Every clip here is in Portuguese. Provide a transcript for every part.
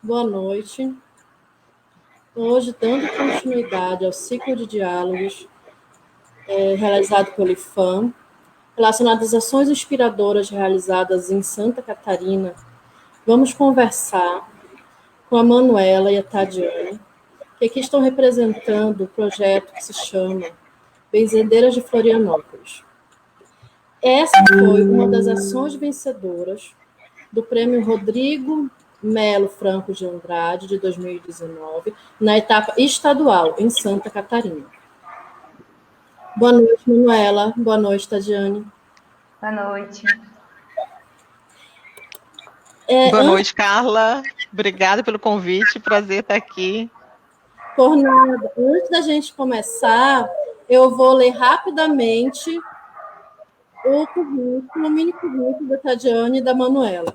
Boa noite. Hoje, dando continuidade ao ciclo de diálogos realizado pelo IFAM, relacionado às ações inspiradoras realizadas em Santa Catarina, vamos conversar com a Manuela e a Tadiane, que aqui estão representando o projeto que se chama Benzedeiras de Florianópolis. Essa foi uma das ações vencedoras do Prêmio Rodrigo Melo Franco de Andrade, de 2019, na etapa estadual, em Santa Catarina. Boa noite, Manuela. Boa noite, Tadiane. Boa noite. Boa noite, Carla. Obrigada pelo convite. Prazer estar aqui. Por nada. Antes da gente começar, eu vou ler rapidamente o mini currículo da Tadiane e da Manuela.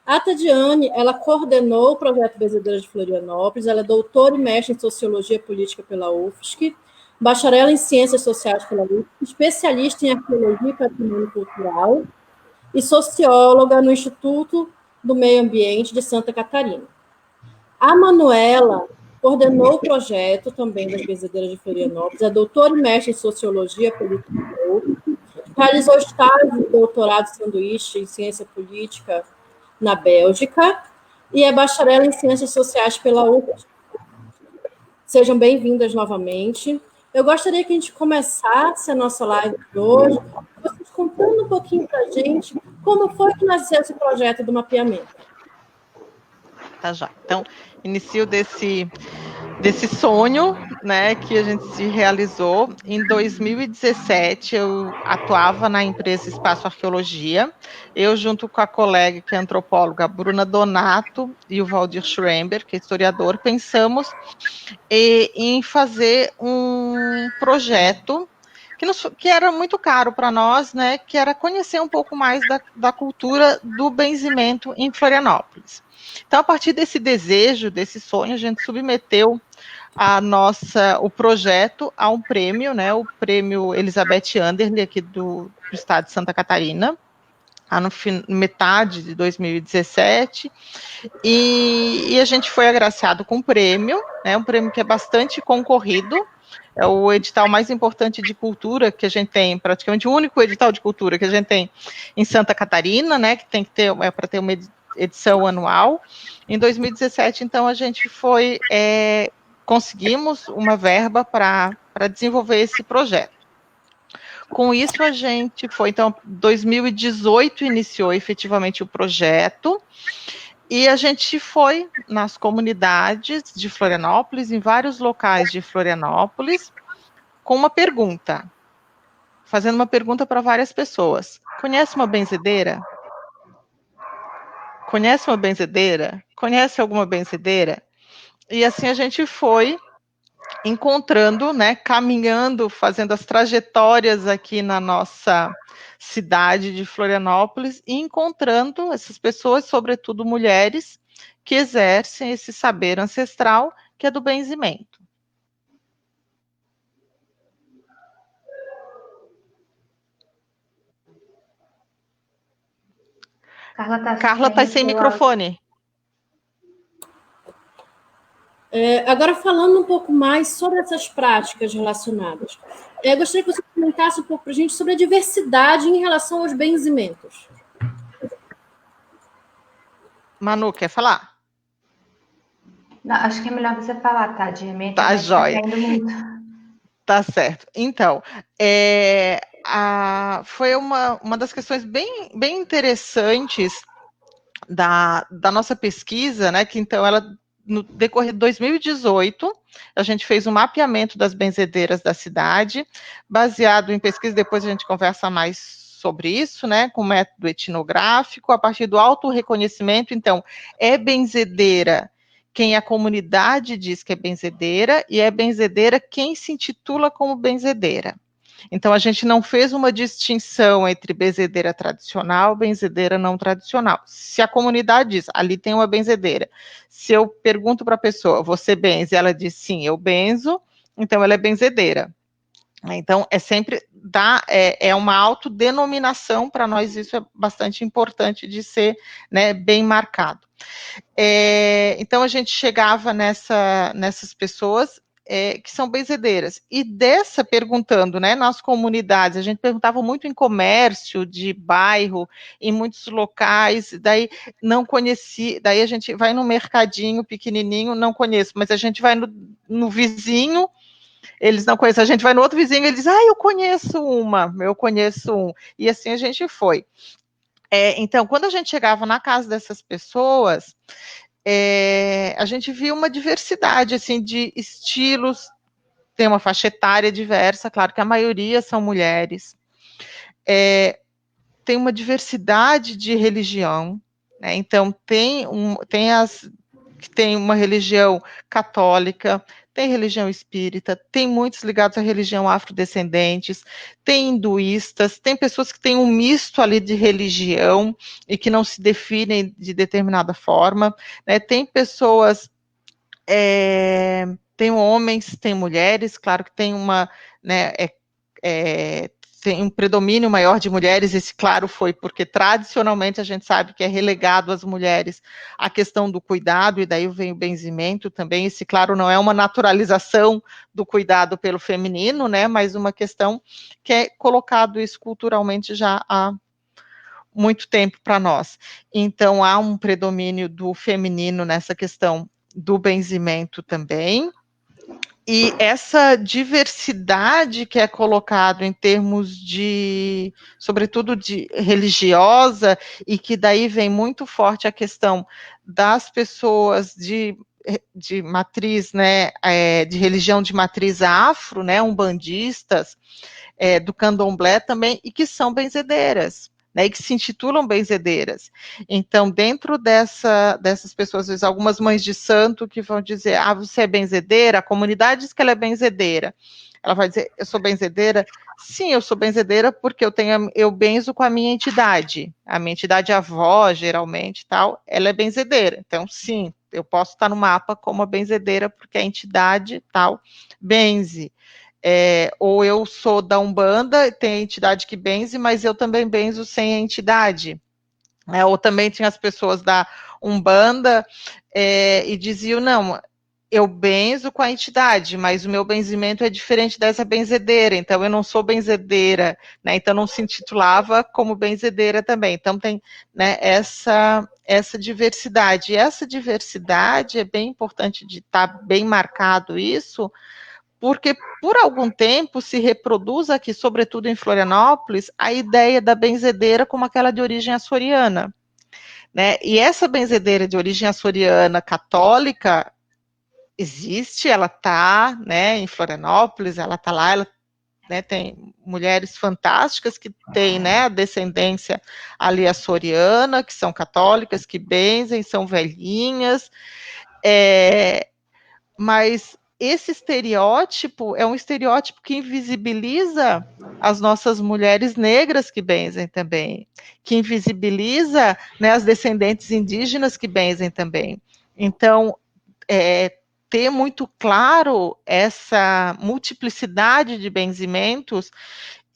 A Tadiane, ela coordenou o projeto Benzedeiras de Florianópolis, ela é doutora e mestre em Sociologia Política pela UFSC, bacharel em Ciências Sociais pela UFSC, especialista em Arqueologia e Patrimônio Cultural e socióloga no Instituto do Meio Ambiente de Santa Catarina. A Manuela coordenou o projeto também das Benzedeiras de Florianópolis, é doutora e mestre em Sociologia Política pela UFSC, realizou estágio de doutorado sanduíche em Ciência Política na Bélgica, e é bacharel em Ciências Sociais pela UFSC. Sejam bem-vindas novamente. Eu gostaria que a gente começasse a nossa live de hoje, vocês contando um pouquinho para a gente como foi que nasceu esse projeto do mapeamento. Tá já. Então, inicio desse sonho, né, que a gente se realizou. Em 2017, eu atuava na empresa Espaço Arqueologia. Eu, junto com a colega, que é antropóloga, Bruna Donato, e o Valdir Schrember, que é historiador, pensamos em fazer um projeto que era muito caro para nós, né, que era conhecer um pouco mais da cultura do benzimento em Florianópolis. Então, a partir desse desejo, desse sonho, a gente submeteu o projeto a um prêmio, né, o prêmio Elizabeth Anderle, aqui do estado de Santa Catarina, metade de 2017, e a gente foi agraciado com um prêmio, né, um prêmio que é bastante concorrido, é o edital mais importante de cultura que a gente tem, praticamente o único edital de cultura que a gente tem em Santa Catarina, né, que tem que ter, para ter uma edição anual. Em 2017, então, a gente conseguimos uma verba para desenvolver esse projeto. Com isso, a gente foi, então, 2018 iniciou efetivamente o projeto, e a gente foi nas comunidades de Florianópolis, em vários locais de Florianópolis, com uma pergunta, fazendo uma pergunta para várias pessoas. Conhece uma benzedeira? Conhece uma benzedeira? Conhece alguma benzedeira? E assim a gente foi encontrando, né, caminhando, fazendo as trajetórias aqui na nossa cidade de Florianópolis e encontrando essas pessoas, sobretudo mulheres, que exercem esse saber ancestral que é do benzimento. Carla está sem microfone. Agora, falando um pouco mais sobre essas práticas relacionadas, eu gostaria que você comentasse um pouco para a gente sobre a diversidade em relação aos benzimentos. Manu, quer falar? Não, acho que é melhor você falar, Tadi. Tá, joia. Tá certo. Então, foi uma das questões bem interessantes da nossa pesquisa, né, que então no decorrer de 2018, a gente fez um mapeamento das benzedeiras da cidade, baseado em pesquisa, depois a gente conversa mais sobre isso, né, com método etnográfico, a partir do autorreconhecimento. Então, é benzedeira quem a comunidade diz que é benzedeira, e é benzedeira quem se intitula como benzedeira. Então, a gente não fez uma distinção entre benzedeira tradicional e benzedeira não tradicional. Se a comunidade diz, ali tem uma benzedeira, se eu pergunto para a pessoa, você benze? Ela diz, sim, eu benzo, então ela é benzedeira. Então, é sempre é uma autodenominação, para nós isso é bastante importante de ser, né, bem marcado. Então, a gente chegava nessas pessoas que são benzedeiras, e perguntando, né, nas comunidades, a gente perguntava muito em comércio de bairro, em muitos locais, daí não conheci, daí a gente vai no mercadinho pequenininho, não conheço, mas a gente vai no vizinho, eles não conhecem, a gente vai no outro vizinho, eles dizem, eu conheço um, e assim a gente foi. Então, quando a gente chegava na casa dessas pessoas, a gente via uma diversidade, assim, de estilos, tem uma faixa etária diversa, claro que a maioria são mulheres, tem uma diversidade de religião, né? Então, tem uma religião católica, tem religião espírita, tem muitos ligados à religião afrodescendentes, tem hinduístas, tem pessoas que têm um misto ali de religião e que não se definem de determinada forma, né? Tem pessoas, tem homens, tem mulheres, claro que tem né, tem um predomínio maior de mulheres, esse, claro, foi porque tradicionalmente a gente sabe que é relegado às mulheres a questão do cuidado, e daí vem o benzimento também, esse, claro, não é uma naturalização do cuidado pelo feminino, né, mas uma questão que é colocado isso culturalmente já há muito tempo para nós. Então, há um predomínio do feminino nessa questão do benzimento também, e essa diversidade que é colocado em termos de, sobretudo de religiosa, e que daí vem muito forte a questão das pessoas de matriz, né, de religião de matriz afro, né, umbandistas, do candomblé também, e que são benzedeiras, né, e que se intitulam benzedeiras. Então, dentro dessas pessoas, às vezes, algumas mães de santo que vão dizer, você é benzedeira? A comunidade diz que ela é benzedeira. Ela vai dizer, eu sou benzedeira? Sim, eu sou benzedeira porque eu benzo com a minha entidade avó, geralmente, tal, ela é benzedeira. Então, sim, eu posso estar no mapa como a benzedeira porque a entidade, tal, benze. Ou eu sou da Umbanda, tem a entidade que benze, mas eu também benzo sem a entidade. Ou também tinha as pessoas da Umbanda e diziam, não, eu benzo com a entidade, mas o meu benzimento é diferente dessa benzedeira, então eu não sou benzedeira, né? Então não se intitulava como benzedeira também. Então tem, né, essa diversidade. E essa diversidade é bem importante de estar bem marcado isso, porque por algum tempo se reproduz aqui, sobretudo em Florianópolis, a ideia da benzedeira como aquela de origem açoriana, né? E essa benzedeira de origem açoriana católica existe, ela está, né, em Florianópolis, ela está lá, ela, né, tem mulheres fantásticas que têm, né, a descendência ali açoriana, que são católicas, que benzem, são velhinhas, mas esse estereótipo é um estereótipo que invisibiliza as nossas mulheres negras que benzem também, que invisibiliza, né, as descendentes indígenas que benzem também. Então, ter muito claro essa multiplicidade de benzimentos,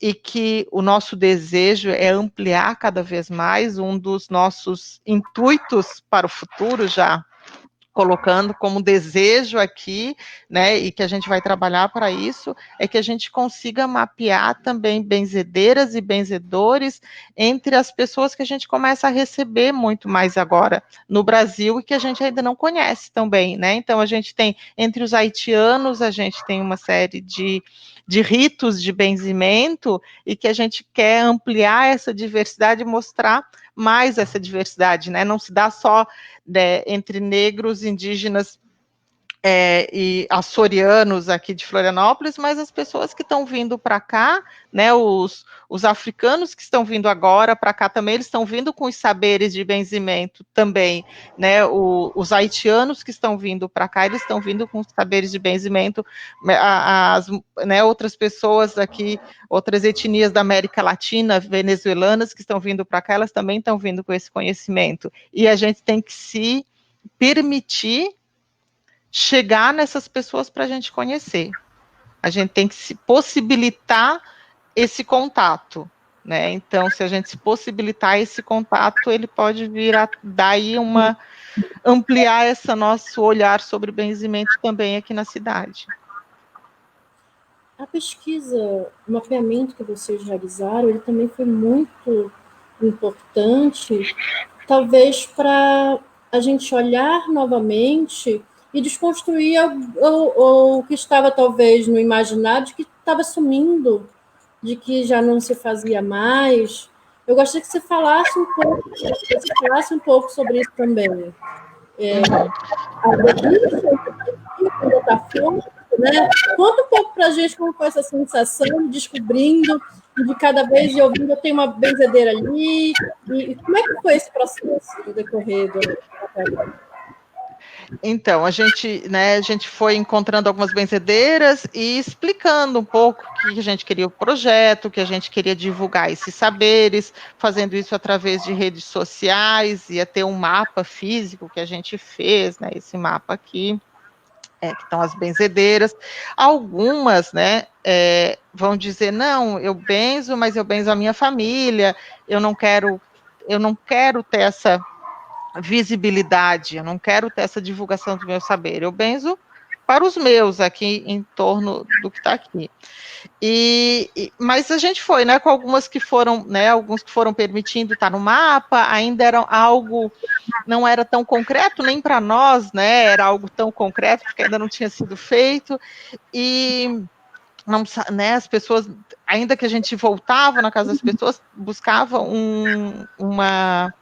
e que o nosso desejo é ampliar cada vez mais, um dos nossos intuitos para o futuro, já colocando como desejo aqui, né, e que a gente vai trabalhar para isso, é que a gente consiga mapear também benzedeiras e benzedores entre as pessoas que a gente começa a receber muito mais agora no Brasil e que a gente ainda não conhece tão bem, né? Então a gente tem, entre os haitianos, a gente tem uma série de ritos de benzimento, e que a gente quer ampliar essa diversidade e mostrar mais essa diversidade, né? Não se dá só, né, entre negros, indígenas e açorianos aqui de Florianópolis, mas as pessoas que estão vindo para cá, né, os africanos que estão vindo agora para cá também, eles estão vindo com os saberes de benzimento também, né, os haitianos que estão vindo para cá, eles estão vindo com os saberes de benzimento, né, outras pessoas aqui, outras etnias da América Latina, venezuelanas que estão vindo para cá, elas também estão vindo com esse conhecimento, e a gente tem que se permitir chegar nessas pessoas para a gente conhecer. a gente tem que se possibilitar esse contato, né? Então, se a gente se possibilitar esse contato, ele pode vir a daí ampliar esse nosso olhar sobre benzimento também aqui na cidade. A pesquisa, o mapeamento que vocês realizaram, ele também foi muito importante, talvez para a gente olhar novamente e desconstruir o que estava talvez no imaginário, de que estava sumindo, de que já não se fazia mais. Eu gostaria que você falasse um pouco sobre isso também. A denúncia ainda está forte, né? Conta um pouco para a gente como foi essa sensação de descobrindo, e de cada vez de ouvindo, eu tenho uma benzedeira ali, e como é que foi esse processo no decorrer do... Então, a gente foi encontrando algumas benzedeiras e explicando um pouco que a gente queria o projeto, que a gente queria divulgar esses saberes, fazendo isso através de redes sociais, ia ter um mapa físico que a gente fez, né, esse mapa aqui, que estão as benzedeiras. Algumas, né, vão dizer, não, eu benzo, mas eu benzo a minha família, eu não quero ter essa visibilidade, eu não quero ter essa divulgação do meu saber, eu benzo para os meus aqui em torno do que está aqui. Mas a gente foi, né, com algumas que foram, né, alguns que foram permitindo estar no mapa, ainda era algo, não era tão concreto nem para nós, né, era algo tão concreto, porque ainda não tinha sido feito, e não, né, as pessoas, ainda que a gente voltava na casa das pessoas, buscava uma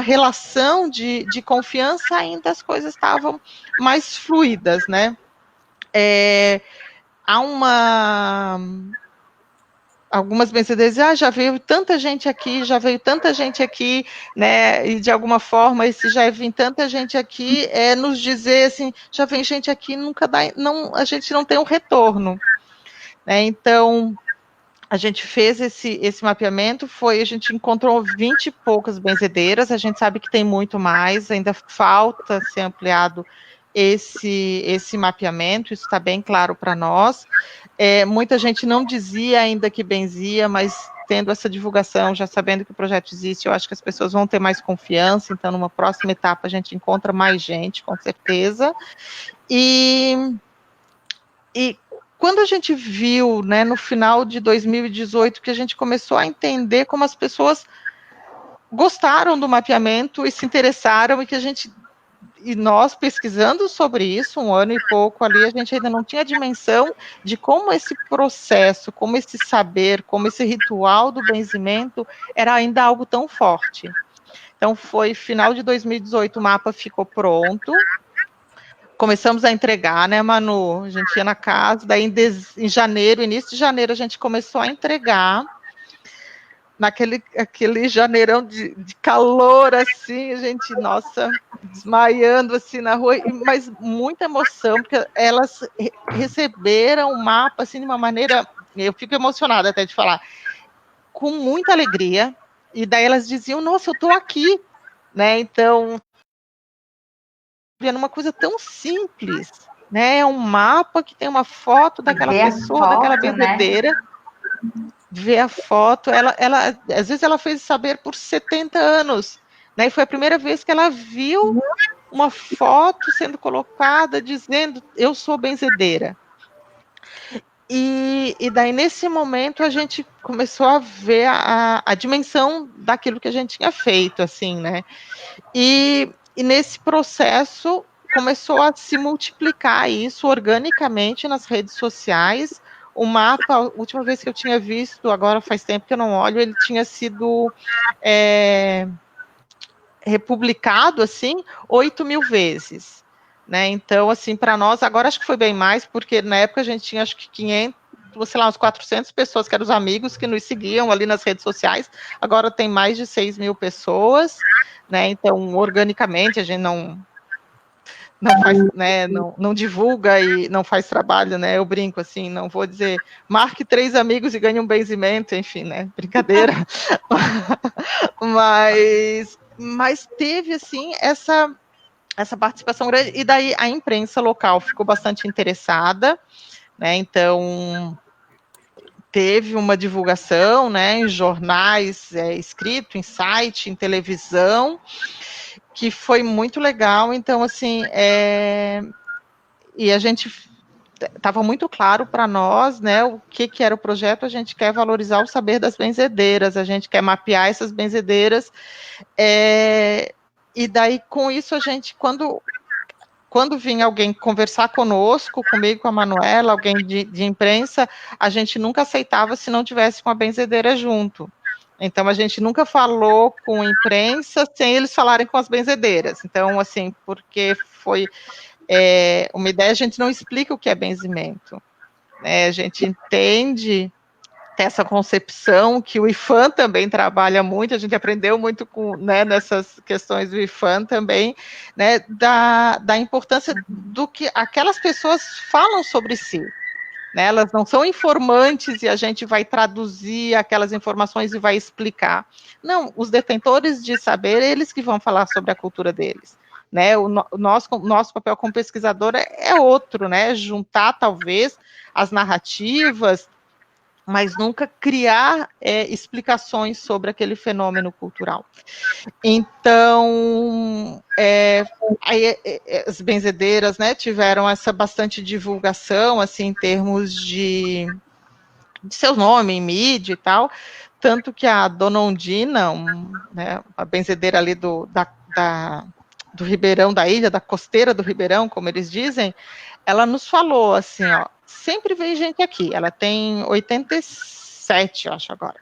relação de confiança, ainda as coisas estavam mais fluidas, né? Há algumas benzedeiras, já veio tanta gente aqui, né? E de alguma forma, esse já vem tanta gente aqui, nos dizer assim, já vem gente aqui, nunca dá, não, a gente não tem um retorno, né? Então, a gente fez esse mapeamento, a gente encontrou 20 e poucas benzedeiras, a gente sabe que tem muito mais, ainda falta ser ampliado esse mapeamento, isso está bem claro para nós. Muita gente não dizia ainda que benzia, mas tendo essa divulgação, já sabendo que o projeto existe, eu acho que as pessoas vão ter mais confiança, então numa próxima etapa a gente encontra mais gente, com certeza. E quando a gente viu, né, no final de 2018, que a gente começou a entender como as pessoas gostaram do mapeamento e se interessaram, e nós pesquisando sobre isso, 1 ano e pouco ali, a gente ainda não tinha dimensão de como esse processo, como esse saber, como esse ritual do benzimento era ainda algo tão forte. Então, foi final de 2018, o mapa ficou pronto, começamos a entregar, né, Manu? A gente ia na casa, daí em janeiro, início de janeiro, a gente começou a entregar, aquele janeirão de calor, assim, a gente, nossa, desmaiando, assim, na rua, mas muita emoção, porque elas receberam o mapa, assim, de uma maneira, eu fico emocionada até de falar, com muita alegria, e daí elas diziam, nossa, eu estou aqui, né, então, vendo uma coisa tão simples, né? É um mapa que tem uma foto daquela pessoa, daquela benzedeira. Né? Ver a foto, ela, às vezes ela fez saber por 70 anos, né? E foi a primeira vez que ela viu uma foto sendo colocada dizendo, eu sou benzedeira. E daí, nesse momento, a gente começou a ver a dimensão daquilo que a gente tinha feito, assim, né? E nesse processo começou a se multiplicar isso organicamente nas redes sociais. O mapa, a última vez que eu tinha visto, agora faz tempo que eu não olho, ele tinha sido republicado, assim, 8.000 vezes. Né? Então, assim, para nós, agora acho que foi bem mais, porque na época a gente tinha, acho que 500, sei lá, uns 400 pessoas, que eram os amigos que nos seguiam ali nas redes sociais, agora tem mais de 6.000 pessoas, né? Então, organicamente, a gente não faz, né, não divulga e não faz trabalho, né? Eu brinco assim, não vou dizer, marque 3 amigos e ganhe um benzimento, enfim, né? Brincadeira. mas teve, assim, essa participação grande, e daí a imprensa local ficou bastante interessada, né? Então, teve uma divulgação, né, em jornais, escrito, em site, em televisão, que foi muito legal. Então, assim, e a gente estava muito claro para nós, né, o que era o projeto. A gente quer valorizar o saber das benzedeiras, a gente quer mapear essas benzedeiras, e daí, com isso, a gente, quando vinha alguém conversar conosco, comigo, com a Manuela, alguém de imprensa, a gente nunca aceitava se não tivesse uma benzedeira junto. Então, a gente nunca falou com imprensa sem eles falarem com as benzedeiras. Então, assim, porque foi uma ideia, a gente não explica o que é benzimento, né? A gente entende essa concepção que o IFAM também trabalha muito, a gente aprendeu muito com, né, nessas questões do IFAM também, né, da importância do que aquelas pessoas falam sobre si, né? Elas não são informantes e a gente vai traduzir aquelas informações e vai explicar. Não, os detentores de saber, eles que vão falar sobre a cultura deles. Né, o nosso papel como pesquisador é outro, né? Juntar, talvez, as narrativas, mas nunca criar explicações sobre aquele fenômeno cultural. Então, as benzedeiras, né, tiveram essa bastante divulgação, assim, em termos de seu nome em mídia e tal, tanto que a Dona Ondina, né, a benzedeira ali do Ribeirão da ilha, da costeira do Ribeirão, como eles dizem, ela nos falou assim, ó, sempre veio gente aqui, ela tem 87, eu acho agora,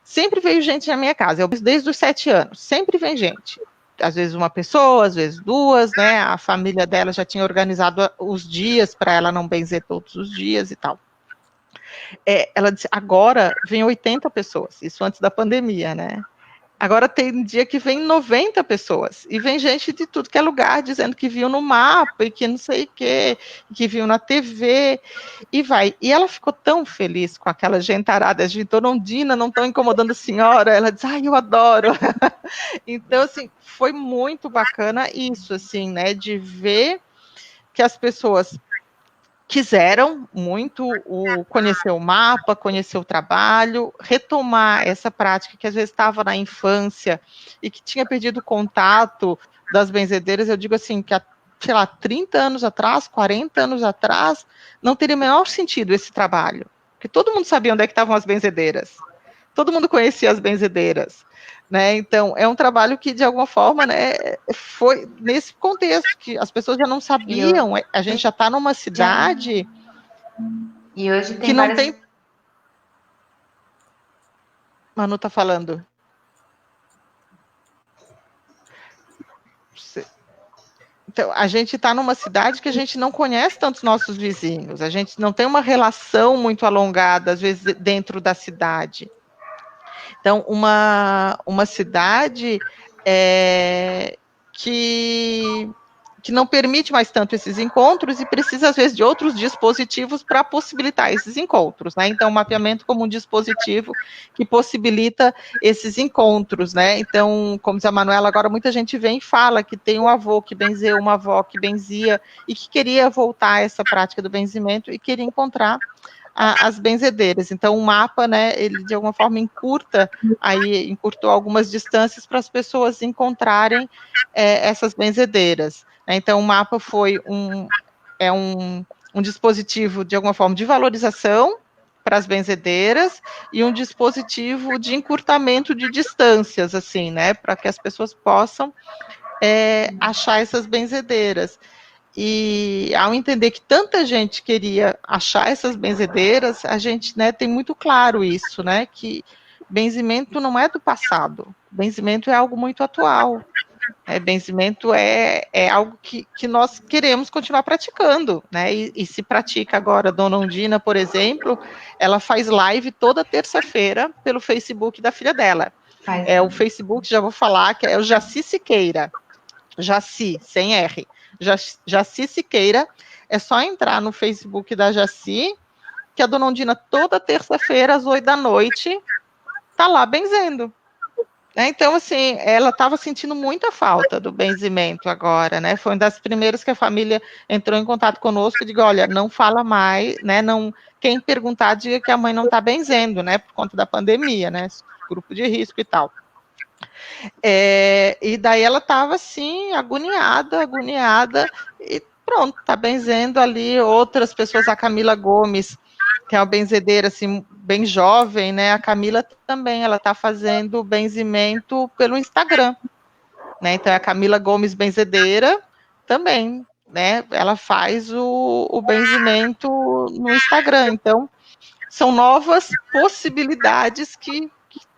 sempre veio gente na minha casa, desde os 7 anos, sempre vem gente, às vezes uma pessoa, às vezes duas, né, a família dela já tinha organizado os dias para ela não benzer todos os dias e tal. Ela disse, agora vem 80 pessoas, isso antes da pandemia, né? Agora tem dia que vem 90 pessoas, e vem gente de tudo que é lugar, dizendo que viu no mapa, e que não sei o quê, que viu na TV, e vai. E ela ficou tão feliz com aquela gentarada de Dona Ondina, não estão incomodando a senhora, ela diz, ai, eu adoro. Então, assim, foi muito bacana isso, assim, né, de ver que as pessoas quiseram muito conhecer o mapa, conhecer o trabalho, retomar essa prática que às vezes estava na infância e que tinha perdido o contato das benzedeiras. Eu digo assim, que há, sei lá, 30 anos atrás, 40 anos atrás, não teria o menor sentido esse trabalho, porque todo mundo sabia onde é que estavam as benzedeiras, todo mundo conhecia as benzedeiras. Né, então, é um trabalho que, de alguma forma, né, foi nesse contexto, que as pessoas já não sabiam, a gente já está numa cidade e hoje tem que não várias... tem... Manu está falando. Então, a gente está numa cidade que a gente não conhece tantos nossos vizinhos, a gente não tem uma relação muito alongada, às vezes, dentro da cidade. Então, uma cidade que não permite mais tanto esses encontros e precisa, às vezes, de outros dispositivos para possibilitar esses encontros, né? Então, o mapeamento como um dispositivo que possibilita esses encontros, né? Então, como diz a Manuela, agora muita gente vem e fala que tem um avô que benzeu, uma avó que benzia e que queria voltar a essa prática do benzimento e queria encontrar as benzedeiras. Então, o mapa, né, ele de alguma forma encurtou algumas distâncias para as pessoas encontrarem essas benzedeiras. Então, o mapa foi um dispositivo, de alguma forma, de valorização para as benzedeiras e um dispositivo de encurtamento de distâncias, assim, né, para que as pessoas possam achar essas benzedeiras. E ao entender que tanta gente queria achar essas benzedeiras, a gente, né, tem muito claro isso, né, que benzimento não é do passado, benzimento é algo muito atual. Benzimento é algo que nós queremos continuar praticando, né? E se pratica agora. Dona Ondina, por exemplo, ela faz live toda terça-feira pelo Facebook da filha dela. O Facebook, já vou falar, que é o Jaci Siqueira. Jaci, sem R. Jaci Siqueira. É só entrar no Facebook da Jaci, que a Dona Ondina, toda terça-feira, às 8 da noite, tá lá benzendo. Então, assim, ela estava sentindo muita falta do benzimento agora, né? Foi uma das primeiras que a família entrou em contato conosco e digo, olha, não fala mais, né? Não, quem perguntar, diga que a mãe não está benzendo, né? Por conta da pandemia, né? Grupo de risco e tal. E daí ela estava assim, agoniada, e pronto, tá benzendo ali outras pessoas, a Camila Gomes, que é uma benzedeira assim, bem jovem, né? A Camila também, ela está fazendo benzimento pelo Instagram, né? Então a Camila Gomes Benzedeira também, né? Ela faz o benzimento no Instagram. Então, são novas possibilidades que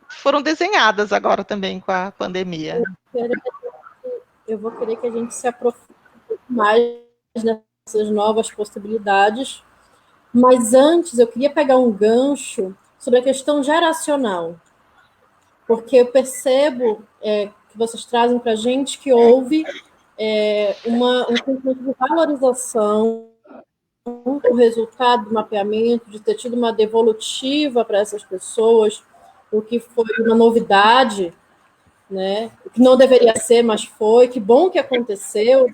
foram desenhadas agora também com a pandemia. Eu vou querer que a gente se aprofunde mais nessas novas possibilidades, mas antes eu queria pegar um gancho sobre a questão geracional, porque eu percebo que vocês trazem para a gente que houve um sentimento de valorização, o resultado do mapeamento, de ter tido uma devolutiva para essas pessoas, o que foi uma novidade, né? O que não deveria ser, mas foi, que bom que aconteceu.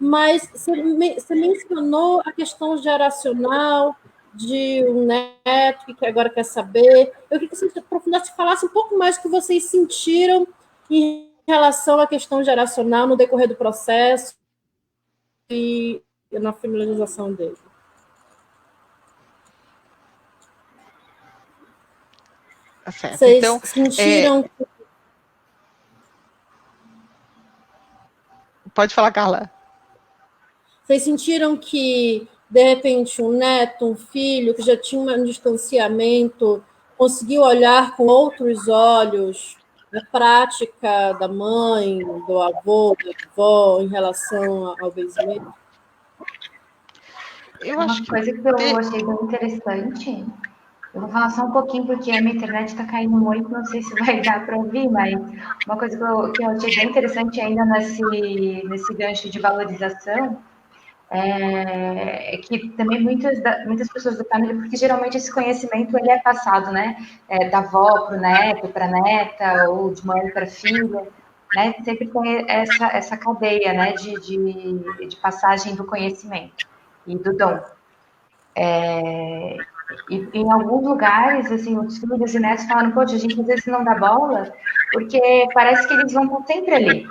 Mas você mencionou a questão geracional de um neto que agora quer saber. Eu queria que você aprofundasse, falasse um pouco mais o que vocês sentiram em relação à questão geracional no decorrer do processo e na finalização dele. Tá certo. Vocês Então, sentiram... Pode falar, Carla. Vocês sentiram que, de repente, um neto, um filho, que já tinha um distanciamento, conseguiu olhar com outros olhos a prática da mãe, do avô, da avó, em relação ao benzimento? Eu acho Uma que coisa que eu achei bem interessante, eu vou falar só um pouquinho porque a minha internet está caindo muito, não sei se vai dar para ouvir, mas uma coisa que eu achei bem interessante ainda nesse gancho de valorização é que também muitas pessoas da família, porque geralmente esse conhecimento ele é passado, né, da avó para o neto, para a neta, ou de mãe para filha, né, sempre tem essa cadeia, né, de passagem do conhecimento e do dom. E em alguns lugares, assim, os filhos e netos falaram, poxa, a gente às vezes não dá bola, porque parece que eles vão estar sempre ali,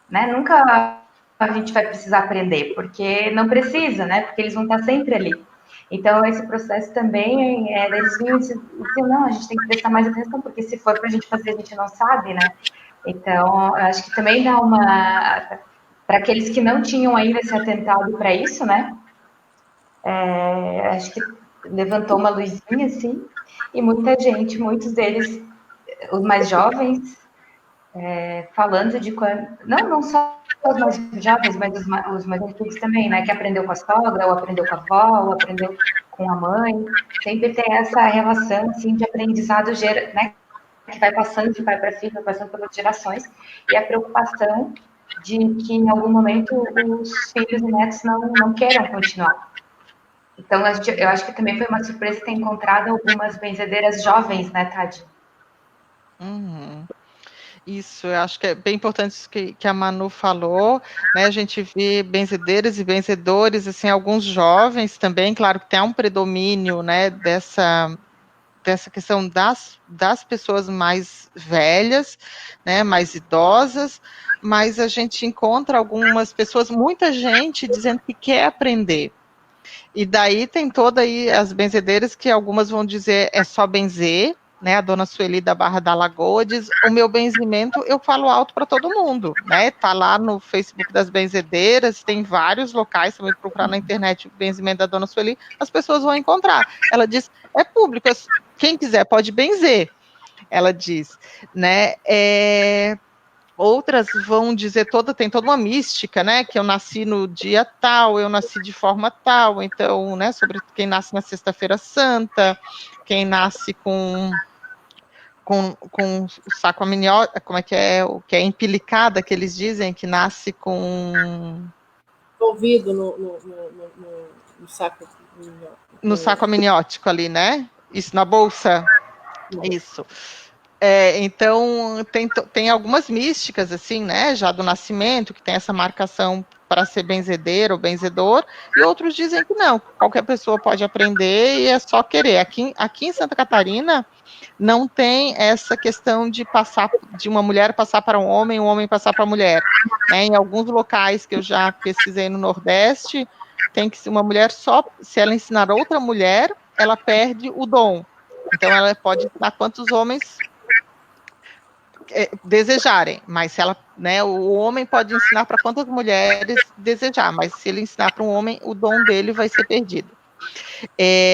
né? Nunca a gente vai precisar aprender, porque não precisa, né? Porque eles vão estar sempre ali. Então, esse processo também, eles vinham e diziam, não, a gente tem que prestar mais atenção, porque se for para a gente fazer, a gente não sabe, né? Então, eu acho que também dá uma... Para aqueles que não tinham ainda se atentado para isso, né? Acho que levantou uma luzinha, assim, e muita gente, muitos deles, os mais jovens, falando de quando. Não só os mais jovens, mas os mais antigos também, né? Que aprendeu com a sogra, ou aprendeu com a avó, ou aprendeu com a mãe. Sempre tem essa relação assim, de aprendizado, né? Que vai passando de pai para filho, vai passando pelas gerações, e a preocupação de que em algum momento os filhos e netos não queiram continuar. Então, eu acho que também foi uma surpresa ter encontrado algumas benzedeiras jovens, né, Tadi? Uhum. Isso, eu acho que é bem importante isso que a Manu falou, né? A gente vê benzedeiras e benzedores, assim, alguns jovens também, claro que tem um predomínio, né, dessa questão das pessoas mais velhas, né, mais idosas, mas a gente encontra algumas pessoas, muita gente dizendo que quer aprender. E daí tem toda aí as benzedeiras que algumas vão dizer é só benzer, né? A dona Sueli da Barra da Lagoa diz: o meu benzimento eu falo alto para todo mundo, né? Tá lá no Facebook das benzedeiras, tem vários locais, também procurar na internet o benzimento da dona Sueli, as pessoas vão encontrar. Ela diz: é público, quem quiser pode benzer. Ela diz, né? Outras vão dizer tem toda uma mística, né? Que eu nasci no dia tal, eu nasci de forma tal, então, né? Sobre quem nasce na Sexta-feira Santa, quem nasce com o saco amniótico, como é que é? O que é empilicada, que eles dizem, que nasce com. Envolvido no saco. No saco amniótico ali, né? Isso, na bolsa. Isso. Então, tem algumas místicas, assim, né, já do nascimento, que tem essa marcação para ser benzedeira ou benzedor, e outros dizem que não, qualquer pessoa pode aprender e é só querer. Aqui em Santa Catarina, não tem essa questão de uma mulher passar para um homem passar para a mulher. Né? Em alguns locais que eu já pesquisei no Nordeste, tem que ser uma mulher só, se ela ensinar outra mulher, ela perde o dom. Então, ela pode ensinar quantos homens desejarem, mas se ela, né, o homem pode ensinar para quantas mulheres desejar, mas se ele ensinar para um homem, o dom dele vai ser perdido.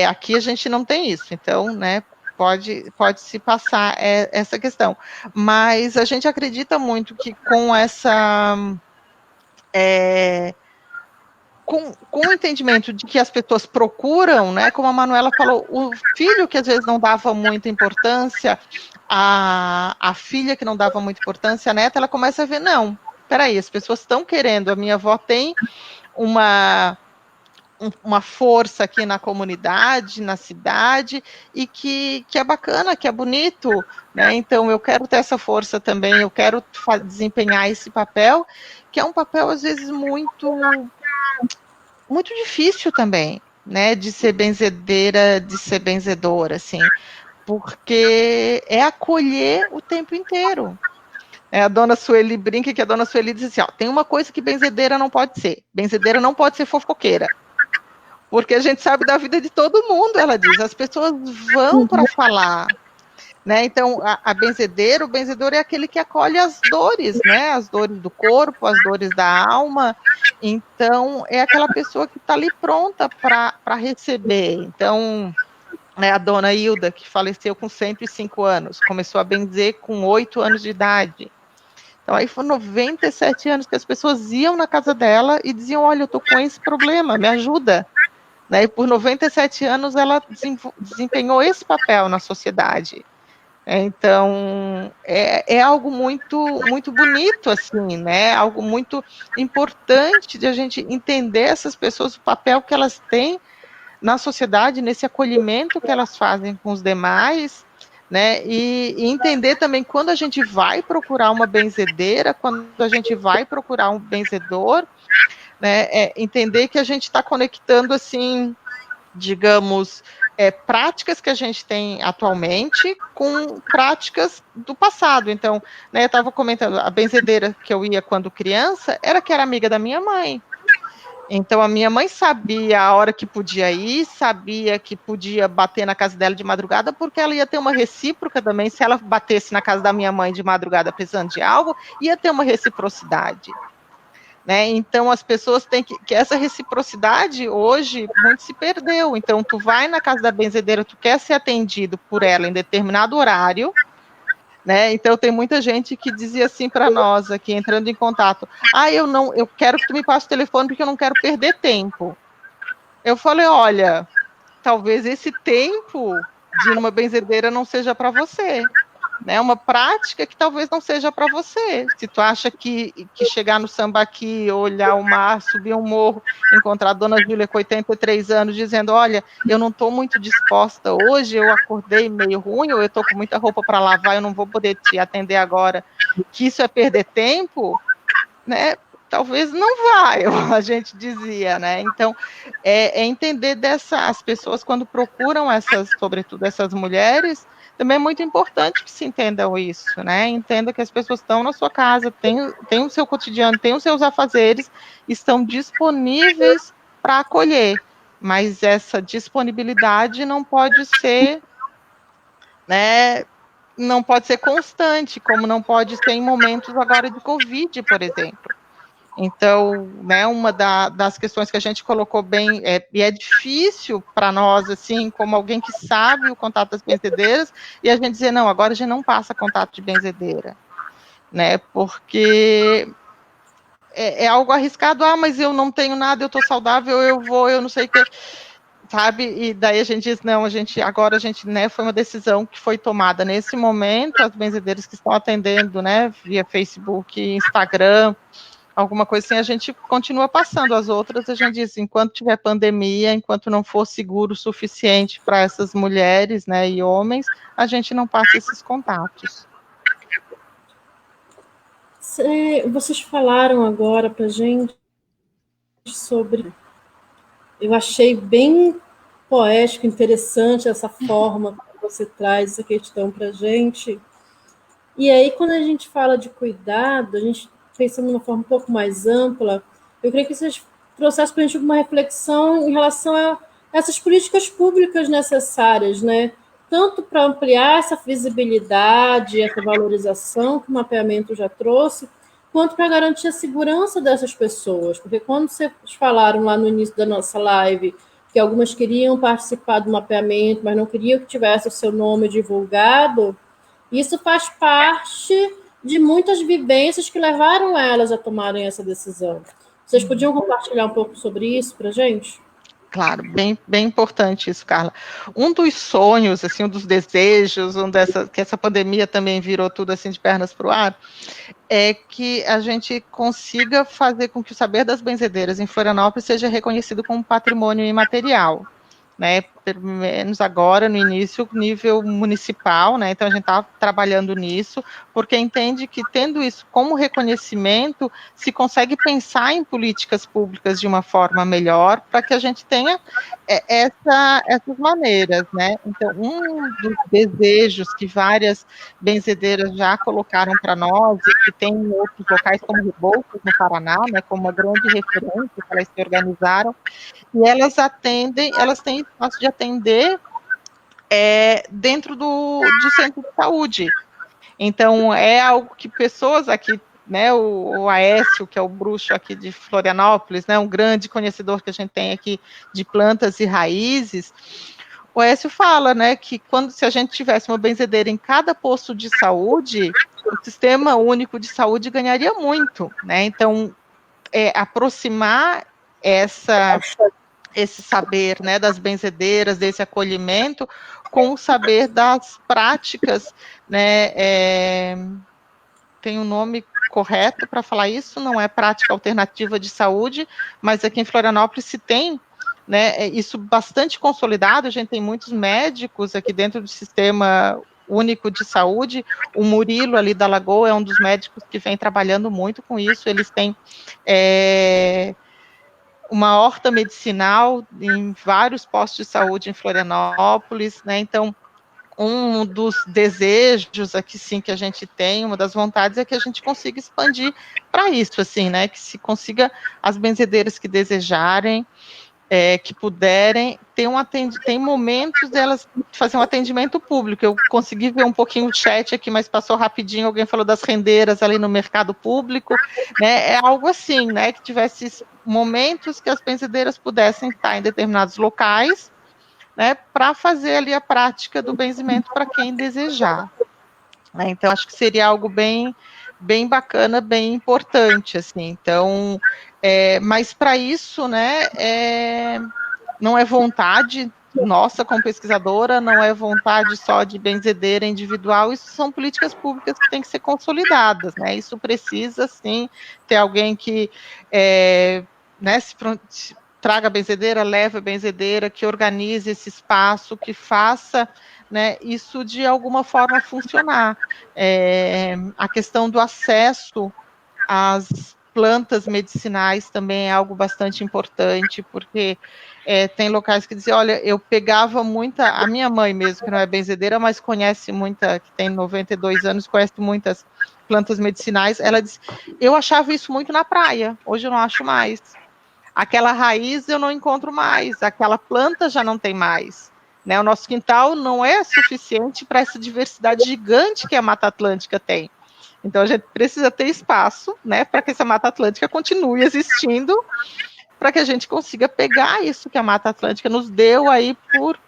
Aqui a gente não tem isso, então, né, pode se passar essa questão, mas a gente acredita muito que com essa com o entendimento de que as pessoas procuram, né, como a Manuela falou, o filho que às vezes não dava muita importância, a filha que não dava muita importância, a neta, ela começa a ver, não, peraí, as pessoas estão querendo, a minha avó tem uma força aqui na comunidade, na cidade, e que é bacana, que é bonito, né? Então eu quero ter essa força também, eu quero desempenhar esse papel, que é um papel às vezes muito difícil também, né? De ser benzedeira, de ser benzedora, assim, porque é acolher o tempo inteiro. A dona Sueli brinca que a dona Sueli diz assim, ó, tem uma coisa que benzedeira não pode ser fofoqueira. Porque a gente sabe da vida de todo mundo, ela diz. As pessoas vão para falar. Né? Então, a benzedeira, o benzedor é aquele que acolhe as dores, né? As dores do corpo, as dores da alma. Então, é aquela pessoa que está ali pronta para receber. Então, né, a dona Hilda, que faleceu com 105 anos, começou a benzer com 8 anos de idade. Então, aí foram 97 anos que as pessoas iam na casa dela e diziam, olha, eu estou com esse problema, me ajuda. Né, e por 97 anos ela desempenhou esse papel na sociedade. Então, é algo muito, muito bonito, assim, né? Algo muito importante de a gente entender essas pessoas, o papel que elas têm na sociedade, nesse acolhimento que elas fazem com os demais, né? E entender também quando a gente vai procurar uma benzedeira, quando a gente vai procurar um benzedor, né, entender que a gente está conectando, assim, digamos, práticas que a gente tem atualmente com práticas do passado. Então, né, eu estava comentando, a benzedeira que eu ia quando criança, que era amiga da minha mãe. Então, a minha mãe sabia a hora que podia ir, sabia que podia bater na casa dela de madrugada, porque ela ia ter uma recíproca também, se ela batesse na casa da minha mãe de madrugada precisando de algo, ia ter uma reciprocidade. Né? Então, as pessoas têm que essa reciprocidade, hoje, muito se perdeu. Então, tu vai na casa da benzedeira, tu quer ser atendido por ela em determinado horário, né? Então, tem muita gente que dizia assim para nós aqui, entrando em contato, eu quero que tu me passe o telefone porque eu não quero perder tempo. Eu falei, olha, talvez esse tempo de ir numa benzedeira não seja para você. Né, uma prática que talvez não seja para você. Se tu acha que chegar no Sambaqui, olhar o mar, subir um morro, encontrar a dona Júlia com 83 anos, dizendo, olha, eu não estou muito disposta hoje, eu acordei meio ruim, ou eu estou com muita roupa para lavar, eu não vou poder te atender agora, que isso é perder tempo, né? Talvez não vai, a gente dizia, né? Então, entender as pessoas quando procuram sobretudo essas mulheres, também é muito importante que se entendam isso, né? Entenda que as pessoas estão na sua casa, têm o seu cotidiano, têm os seus afazeres, estão disponíveis para acolher, mas essa disponibilidade não pode ser, né? Não pode ser constante, como não pode ser em momentos agora de Covid, por exemplo. Então, né, uma das questões que a gente colocou bem, e é difícil para nós, assim, como alguém que sabe o contato das benzedeiras, e a gente dizer, não, agora a gente não passa contato de benzedeira, né, porque é algo arriscado, mas eu não tenho nada, eu estou saudável, eu não sei o que, sabe, e daí a gente diz, não, agora a gente, né, foi uma decisão que foi tomada nesse momento, as benzedeiras que estão atendendo, né, via Facebook, Instagram, alguma coisa assim, a gente continua passando. As outras, a gente diz, enquanto tiver pandemia, enquanto não for seguro o suficiente para essas mulheres, né, e homens, a gente não passa esses contatos. Vocês falaram agora para gente sobre... Eu achei bem poético, interessante essa forma que você traz essa questão para a gente. E aí, quando a gente fala de cuidado, a gente pensando de uma forma um pouco mais ampla, eu creio que vocês trouxessem para a gente uma reflexão em relação a essas políticas públicas necessárias, né? Tanto para ampliar essa visibilidade, essa valorização que o mapeamento já trouxe, quanto para garantir a segurança dessas pessoas. Porque quando vocês falaram lá no início da nossa live que algumas queriam participar do mapeamento, mas não queriam que tivesse o seu nome divulgado, isso faz parte de muitas vivências que levaram elas a tomarem essa decisão. Vocês podiam compartilhar um pouco sobre isso para a gente? Claro, bem, bem importante isso, Carla. Um dos sonhos, assim, um dos desejos, que essa pandemia também virou tudo assim de pernas para o ar, é que a gente consiga fazer com que o saber das benzedeiras em Florianópolis seja reconhecido como patrimônio imaterial, né, pelo menos agora, no início, nível municipal, né, então a gente está trabalhando nisso, porque entende que tendo isso como reconhecimento, se consegue pensar em políticas públicas de uma forma melhor, para que a gente tenha essas maneiras, né, então um dos desejos que várias benzedeiras já colocaram para nós, e que tem em outros locais como Rebouças, no Paraná, né, como uma grande referência, que elas se organizaram, e elas têm espaço de atender dentro do centro de saúde. Então, é algo que pessoas aqui, né, o Aécio, que é o bruxo aqui de Florianópolis, né, um grande conhecedor que a gente tem aqui de plantas e raízes, o Aécio fala, né, que se a gente tivesse uma benzedeira em cada posto de saúde, o Sistema Único de Saúde ganharia muito, né, então, aproximar esse saber, né, das benzedeiras, desse acolhimento, com o saber das práticas, né, tem um nome correto para falar isso, não é prática alternativa de saúde, mas aqui em Florianópolis se tem, né, isso bastante consolidado, a gente tem muitos médicos aqui dentro do Sistema Único de Saúde, o Murilo ali da Lagoa é um dos médicos que vem trabalhando muito com isso, eles têm uma horta medicinal em vários postos de saúde em Florianópolis, né, então um dos desejos aqui, sim, que a gente tem, uma das vontades é que a gente consiga expandir para isso, assim, né, que se consiga as benzedeiras que desejarem, que puderem, tem momentos delas fazer um atendimento público. Eu consegui ver um pouquinho o chat aqui, mas passou rapidinho, alguém falou das rendeiras ali no mercado público, né, é algo assim, né, que tivesse momentos que as benzedeiras pudessem estar em determinados locais, né, para fazer ali a prática do benzimento para quem desejar. Né, então, acho que seria algo bem, bem bacana, bem importante, assim, então, mas para isso, né, não é vontade nossa como pesquisadora, não é vontade só de benzedeira individual, isso são políticas públicas que têm que ser consolidadas, né, isso precisa, sim, ter alguém que, né, se traga a benzedeira, leve a benzedeira, que organize esse espaço, que faça, né, isso de alguma forma funcionar. A questão do acesso às plantas medicinais também é algo bastante importante, porque tem locais que dizem, olha, eu pegava muita, a minha mãe mesmo, que não é benzedeira, mas conhece muita, que tem 92 anos, conhece muitas plantas medicinais, ela diz, eu achava isso muito na praia, hoje eu não acho mais. Aquela raiz eu não encontro mais, aquela planta já não tem mais. Né? O nosso quintal não é suficiente para essa diversidade gigante que a Mata Atlântica tem. Então, a gente precisa ter espaço, né, para que essa Mata Atlântica continue existindo, para que a gente consiga pegar isso que a Mata Atlântica nos deu aí por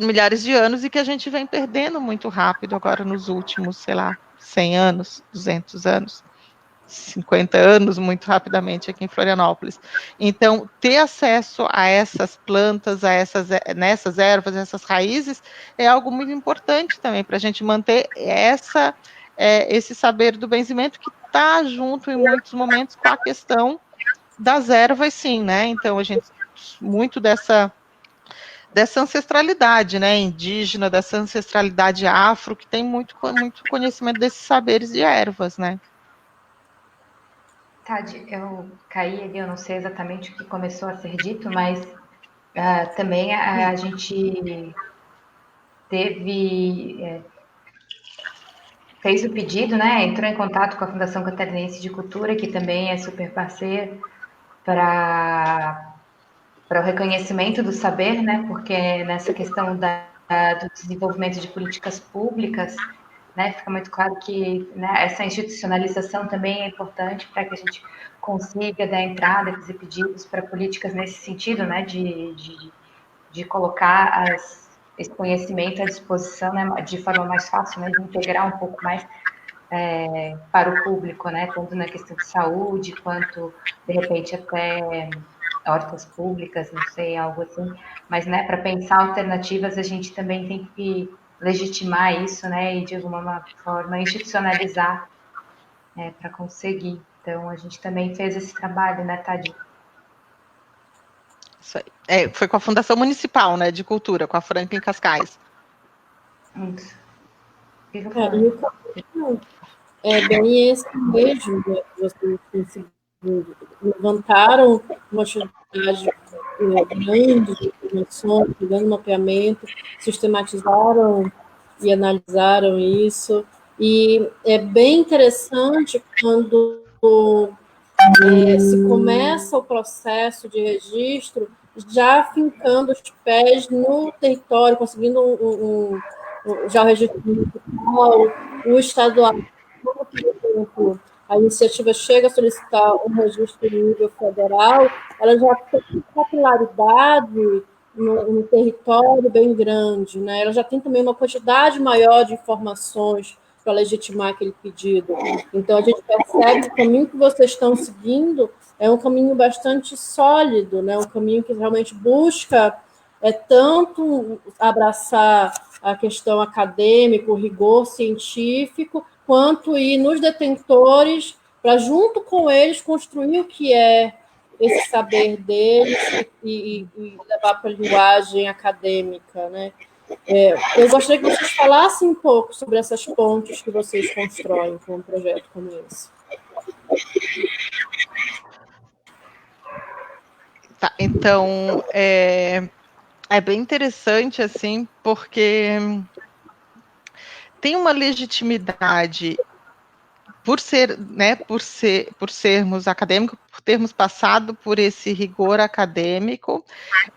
milhares de anos e que a gente vem perdendo muito rápido agora nos últimos, sei lá, 100 anos, 200 anos. 50 anos, muito rapidamente aqui em Florianópolis. Então, ter acesso a essas plantas, nessas ervas, essas raízes, é algo muito importante também, para a gente manter esse saber do benzimento que está junto em muitos momentos com a questão das ervas, sim, né? Então, a gente, muito dessa ancestralidade, né, indígena, dessa ancestralidade afro, que tem muito conhecimento desses saberes de ervas, né? Tade, eu caí ali, eu não sei exatamente o que começou a ser dito, mas também a gente fez o pedido, né? Entrou em contato com a Fundação Catarinense de Cultura, que também é super parceira, para o reconhecimento do saber, né? Porque nessa questão do desenvolvimento de políticas públicas, né, fica muito claro que, né, essa institucionalização também é importante para que a gente consiga dar entrada, fazer pedidos para políticas nesse sentido, né, de colocar esse conhecimento à disposição, né, de forma mais fácil, né, de integrar um pouco mais para o público, né, tanto na questão de saúde, quanto, de repente, até hortas públicas, não sei, algo assim. Mas, né, para pensar alternativas, a gente também tem que legitimar isso, né, e de alguma forma institucionalizar, né, para conseguir. Então, a gente também fez esse trabalho, né, Tadi? Isso aí. Foi com a Fundação Municipal, né, de Cultura, com a Franklin Cascais. Isso. E o caminho é bem esse mesmo, né? Vocês levantaram uma quantidade grande de informações, fazendo mapeamento, sistematizaram e analisaram isso. E é bem interessante quando se começa o processo de registro já fincando os pés no território, conseguindo já o registro municipal, o estadual. Como, por exemplo, a iniciativa chega a solicitar um registro em nível federal, ela já tem capilaridade no território bem grande, né? Ela já tem também uma quantidade maior de informações para legitimar aquele pedido. Então, a gente percebe que o caminho que vocês estão seguindo é um caminho bastante sólido, né? Um caminho que realmente busca tanto abraçar a questão acadêmica, o rigor científico, quanto ir nos detentores para, junto com eles, construir o que é esse saber deles e levar para a linguagem acadêmica, né? Eu gostaria que vocês falassem um pouco sobre essas pontes que vocês constroem com um projeto como esse. Tá, então, é bem interessante, assim, porque tem uma legitimidade por sermos acadêmicos, por termos passado por esse rigor acadêmico,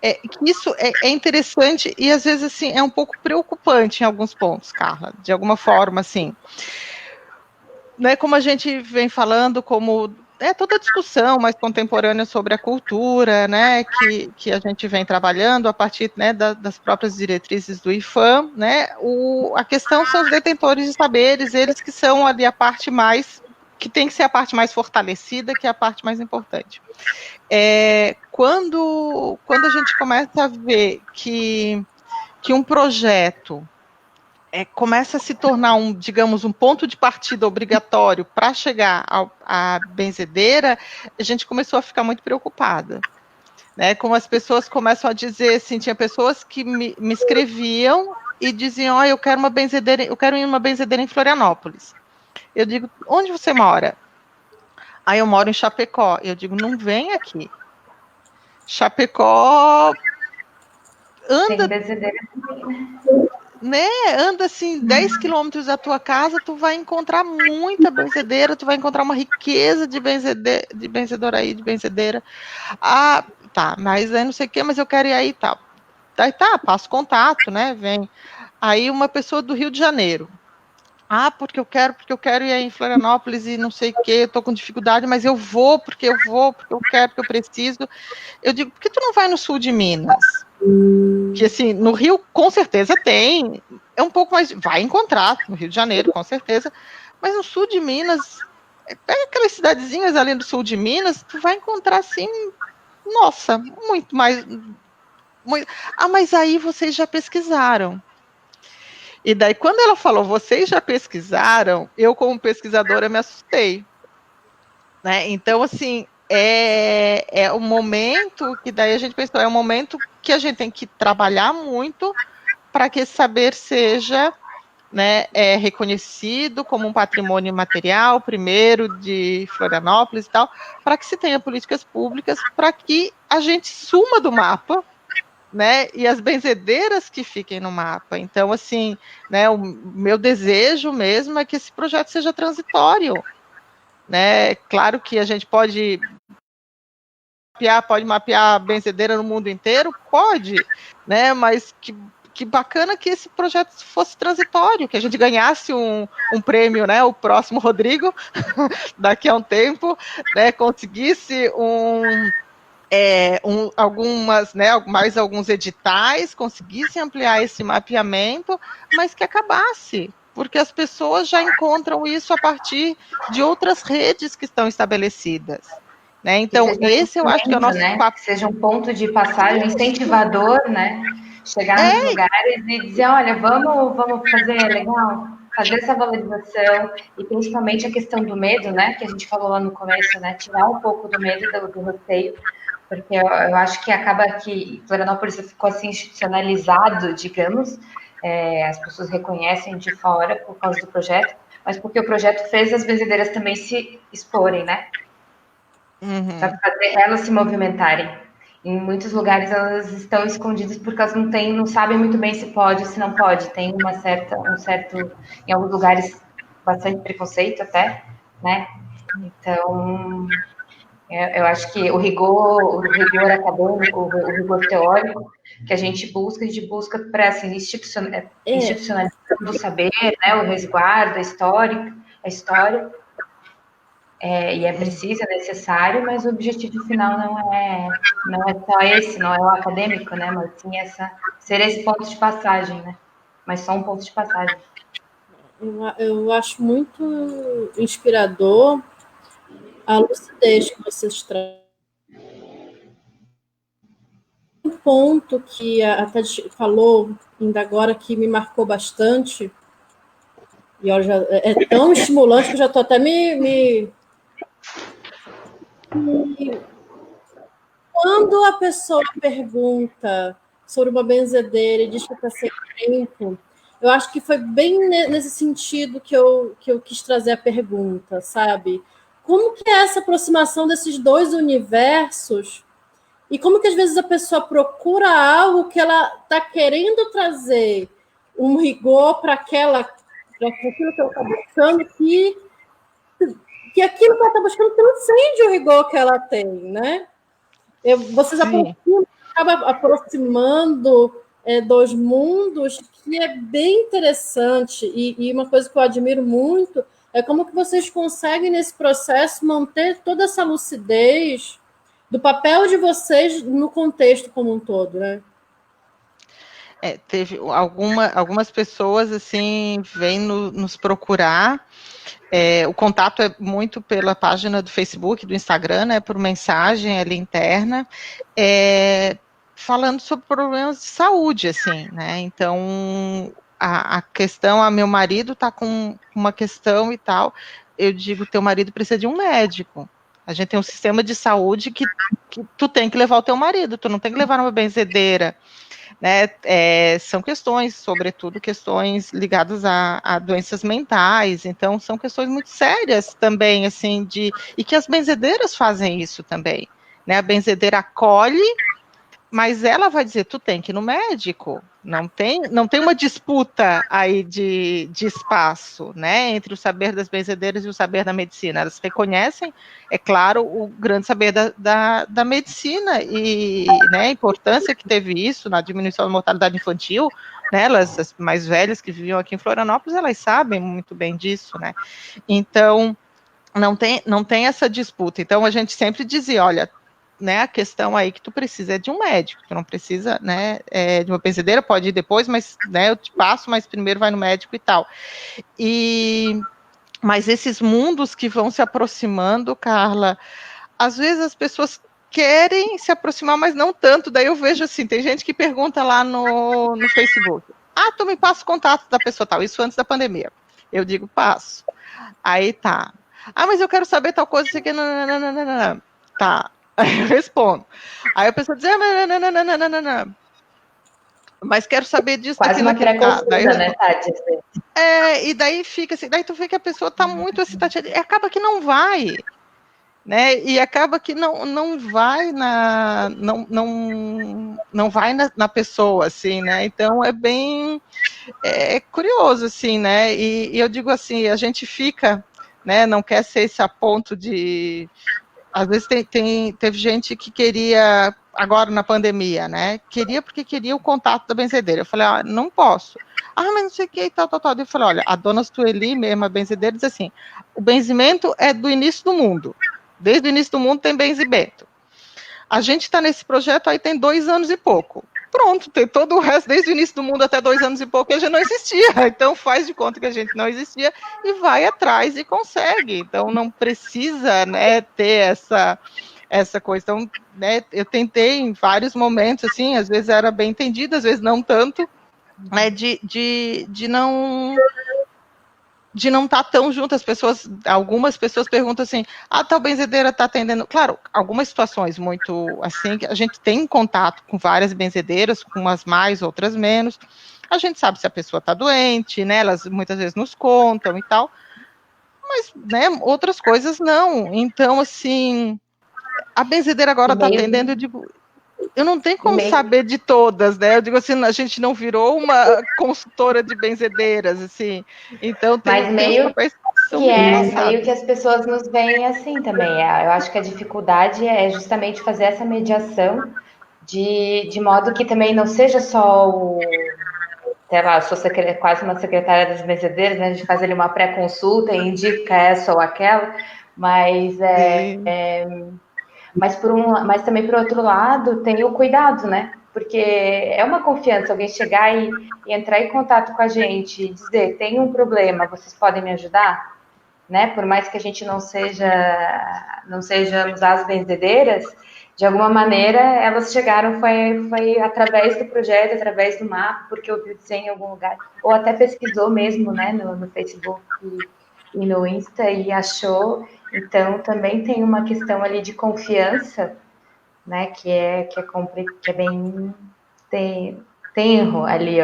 que isso é interessante e às vezes assim é um pouco preocupante em alguns pontos, Carla, de alguma forma, assim, né? Como a gente vem falando, como toda a discussão mais contemporânea sobre a cultura, né, que a gente vem trabalhando a partir, né, das próprias diretrizes do IFAM, né, a questão são os detentores de saberes, eles que são ali a parte mais, que tem que ser a parte mais fortalecida, que é a parte mais importante. Quando a gente começa a ver que um projeto começa a se tornar digamos, um ponto de partida obrigatório para chegar à benzedeira, a gente começou a ficar muito preocupada, né? Como as pessoas começam a dizer assim, tinha pessoas que me escreviam e diziam, eu quero uma benzedeira, eu quero ir uma benzedeira em Florianópolis. Eu digo, onde você mora? Eu moro em Chapecó. Eu digo, não vem aqui. Chapecó anda... Tem benzedeira também, né, anda assim 10 quilômetros da tua casa, tu vai encontrar muita benzedeira, tu vai encontrar uma riqueza de benzedora aí, de benzedeira. Tá, mas aí não sei o que, mas eu quero ir aí e tal. Daí tá, passo contato, né, vem. Aí uma pessoa do Rio de Janeiro. Porque eu quero ir aí em Florianópolis e não sei o que, eu tô com dificuldade, mas eu vou, porque eu quero, porque eu preciso. Eu digo, por que tu não vai no sul de Minas? Que assim, no Rio com certeza tem, é um pouco mais, vai encontrar no Rio de Janeiro, com certeza, mas no sul de Minas, pega aquelas cidadezinhas ali do sul de Minas, tu vai encontrar assim, nossa, muito mais. Mas aí vocês já pesquisaram. E daí, quando ela falou, vocês já pesquisaram, eu, como pesquisadora, me assustei. Né? Então, assim, é um momento que daí a gente pensou, é um momento que a gente tem que trabalhar muito para que esse saber seja, né, reconhecido como um patrimônio material, primeiro de Florianópolis e tal, para que se tenha políticas públicas para que a gente suma do mapa, né, e as benzedeiras que fiquem no mapa. Então, assim, né, o meu desejo mesmo é que esse projeto seja transitório, né? Claro que a gente pode mapear a benzedeira no mundo inteiro, pode, né? Mas que bacana que esse projeto fosse transitório, que a gente ganhasse um prêmio, né? O próximo Rodrigo, daqui a um tempo, né? Conseguisse algumas, né, mais alguns editais, conseguisse ampliar esse mapeamento, mas que acabasse, porque as pessoas já encontram isso a partir de outras redes que estão estabelecidas. Né? Então, esse eu acho que é o nosso papo. Que seja um ponto de passagem incentivador, né? Chegar nos lugares e dizer, olha, vamos fazer, legal, fazer essa valorização, e principalmente a questão do medo, né? Que a gente falou lá no começo, né? Tirar um pouco do medo do roteiro, porque eu acho que acaba que Florianópolis ficou assim institucionalizado, digamos, as pessoas reconhecem de fora por causa do projeto, mas porque o projeto fez as benzedeiras também se exporem, né? Sabe, fazer elas se movimentarem. Em muitos lugares elas estão escondidas porque elas não sabem muito bem se pode ou se não pode. Tem em alguns lugares, bastante preconceito até, né? Então, eu acho que o rigor acadêmico, o rigor teórico que a gente busca para assim, institucionalização do saber, né, o resguardo, a história, e é preciso, é necessário, mas o objetivo final não é só esse, não é o acadêmico, né, mas sim ser esse ponto de passagem, né, mas só um ponto de passagem. Eu acho muito inspirador a lucidez que vocês trazem. Um ponto que a Tati falou ainda agora que me marcou bastante, e olha, é tão estimulante que eu já estou até Quando a pessoa pergunta sobre uma benzedeira e diz que está sem tempo, eu acho que foi bem nesse sentido que eu quis trazer a pergunta, sabe? Como que é essa aproximação desses dois universos e como que às vezes a pessoa procura algo que ela está querendo trazer um rigor para aquilo que ela está buscando, que aquilo que ela está buscando transcende o rigor que ela tem, né? Vocês acabam aproximando dos mundos, que é bem interessante, e uma coisa que eu admiro muito é como que vocês conseguem, nesse processo, manter toda essa lucidez do papel de vocês no contexto como um todo, né? Teve algumas pessoas, assim, vêm nos procurar. O contato é muito pela página do Facebook, do Instagram, né, por mensagem ali interna, falando sobre problemas de saúde, assim, né, então a questão, meu marido está com uma questão e tal, eu digo, teu marido precisa de um médico. A gente tem um sistema de saúde que tu tem que levar o teu marido, tu não tem que levar uma benzedeira. Né, são questões, sobretudo questões ligadas a doenças mentais, então são questões muito sérias também, assim, e que as benzedeiras fazem isso também, né, a benzedeira acolhe, mas ela vai dizer, tu tem que ir no médico, não tem uma disputa aí de espaço, né, entre o saber das benzedeiras e o saber da medicina, elas reconhecem, é claro, o grande saber da medicina e, né, a importância que teve isso na diminuição da mortalidade infantil, né, as mais velhas que viviam aqui em Florianópolis, elas sabem muito bem disso, né, então não tem essa disputa, então a gente sempre dizia, olha, né, a questão aí que tu precisa é de um médico, tu não precisa, né, de uma benzedeira, pode ir depois, mas, né, eu te passo, mas primeiro vai no médico e tal. Mas esses mundos que vão se aproximando, Carla, às vezes as pessoas querem se aproximar, mas não tanto, daí eu vejo assim, tem gente que pergunta lá no Facebook, tu me passa o contato da pessoa tal, isso antes da pandemia. Eu digo, passo. Aí tá. Mas eu quero saber tal coisa, isso aqui, não. Tá. Aí eu respondo. Aí a pessoa diz, não. Mas quero saber disso, Quase daquilo, uma daquilo. Tá. Daí pré-consulta, né, Tati? e daí fica assim, daí tu vê que a pessoa tá muito assim, acaba que não vai, né? E acaba que não vai não vai na pessoa, assim, né? Então é bem curioso, assim, né? E eu digo assim, a gente fica, né? Não quer ser esse a ponto de às vezes teve gente que queria, agora na pandemia, né? Queria porque queria o contato da benzedeira. Eu falei, não posso. Mas não sei o que e tal. Eu falei, olha, a dona Sueli mesmo, a benzedeira, diz assim, o benzimento é do início do mundo. Desde o início do mundo tem benzimento. A gente está nesse projeto aí tem 2 anos e pouco. Pronto, tem todo o resto, desde o início do mundo até 2 anos e pouco, que a gente não existia. Então faz de conta que a gente não existia e vai atrás e consegue. Então não precisa, né, ter essa coisa. Então, né, eu tentei em vários momentos, assim, às vezes era bem entendido, às vezes não tanto, né, de não estar tão junto. Algumas pessoas perguntam assim, tal benzedeira está atendendo. Claro, algumas situações muito assim, que a gente tem contato com várias benzedeiras, com umas mais, outras menos. A gente sabe se a pessoa está doente, né? Elas muitas vezes nos contam e tal, mas, né, outras coisas não. Então, assim, a benzedeira agora está atendendo, eu digo, eu não tenho como saber de todas, né? Eu digo assim, a gente não virou uma consultora de benzedeiras, assim. Então tem os papéis que são bem meio que as pessoas nos veem assim também. Eu acho que a dificuldade é justamente fazer essa mediação de modo que também não seja só sei lá, eu sou quase uma secretária das benzedeiras, né? A gente faz ali uma pré-consulta e indica essa ou aquela, mas mas também por outro lado tem o cuidado, né? Porque é uma confiança alguém chegar e entrar em contato com a gente e dizer, tem um problema, vocês podem me ajudar? Né? Por mais que a gente não sejamos as benzedeiras, de alguma maneira elas chegaram foi através do projeto, através do mapa, porque ouviu dizer em algum lugar, ou até pesquisou mesmo, né, no Facebook e no Insta e achou. Então também tem uma questão ali de confiança, né, que é bem tenro ali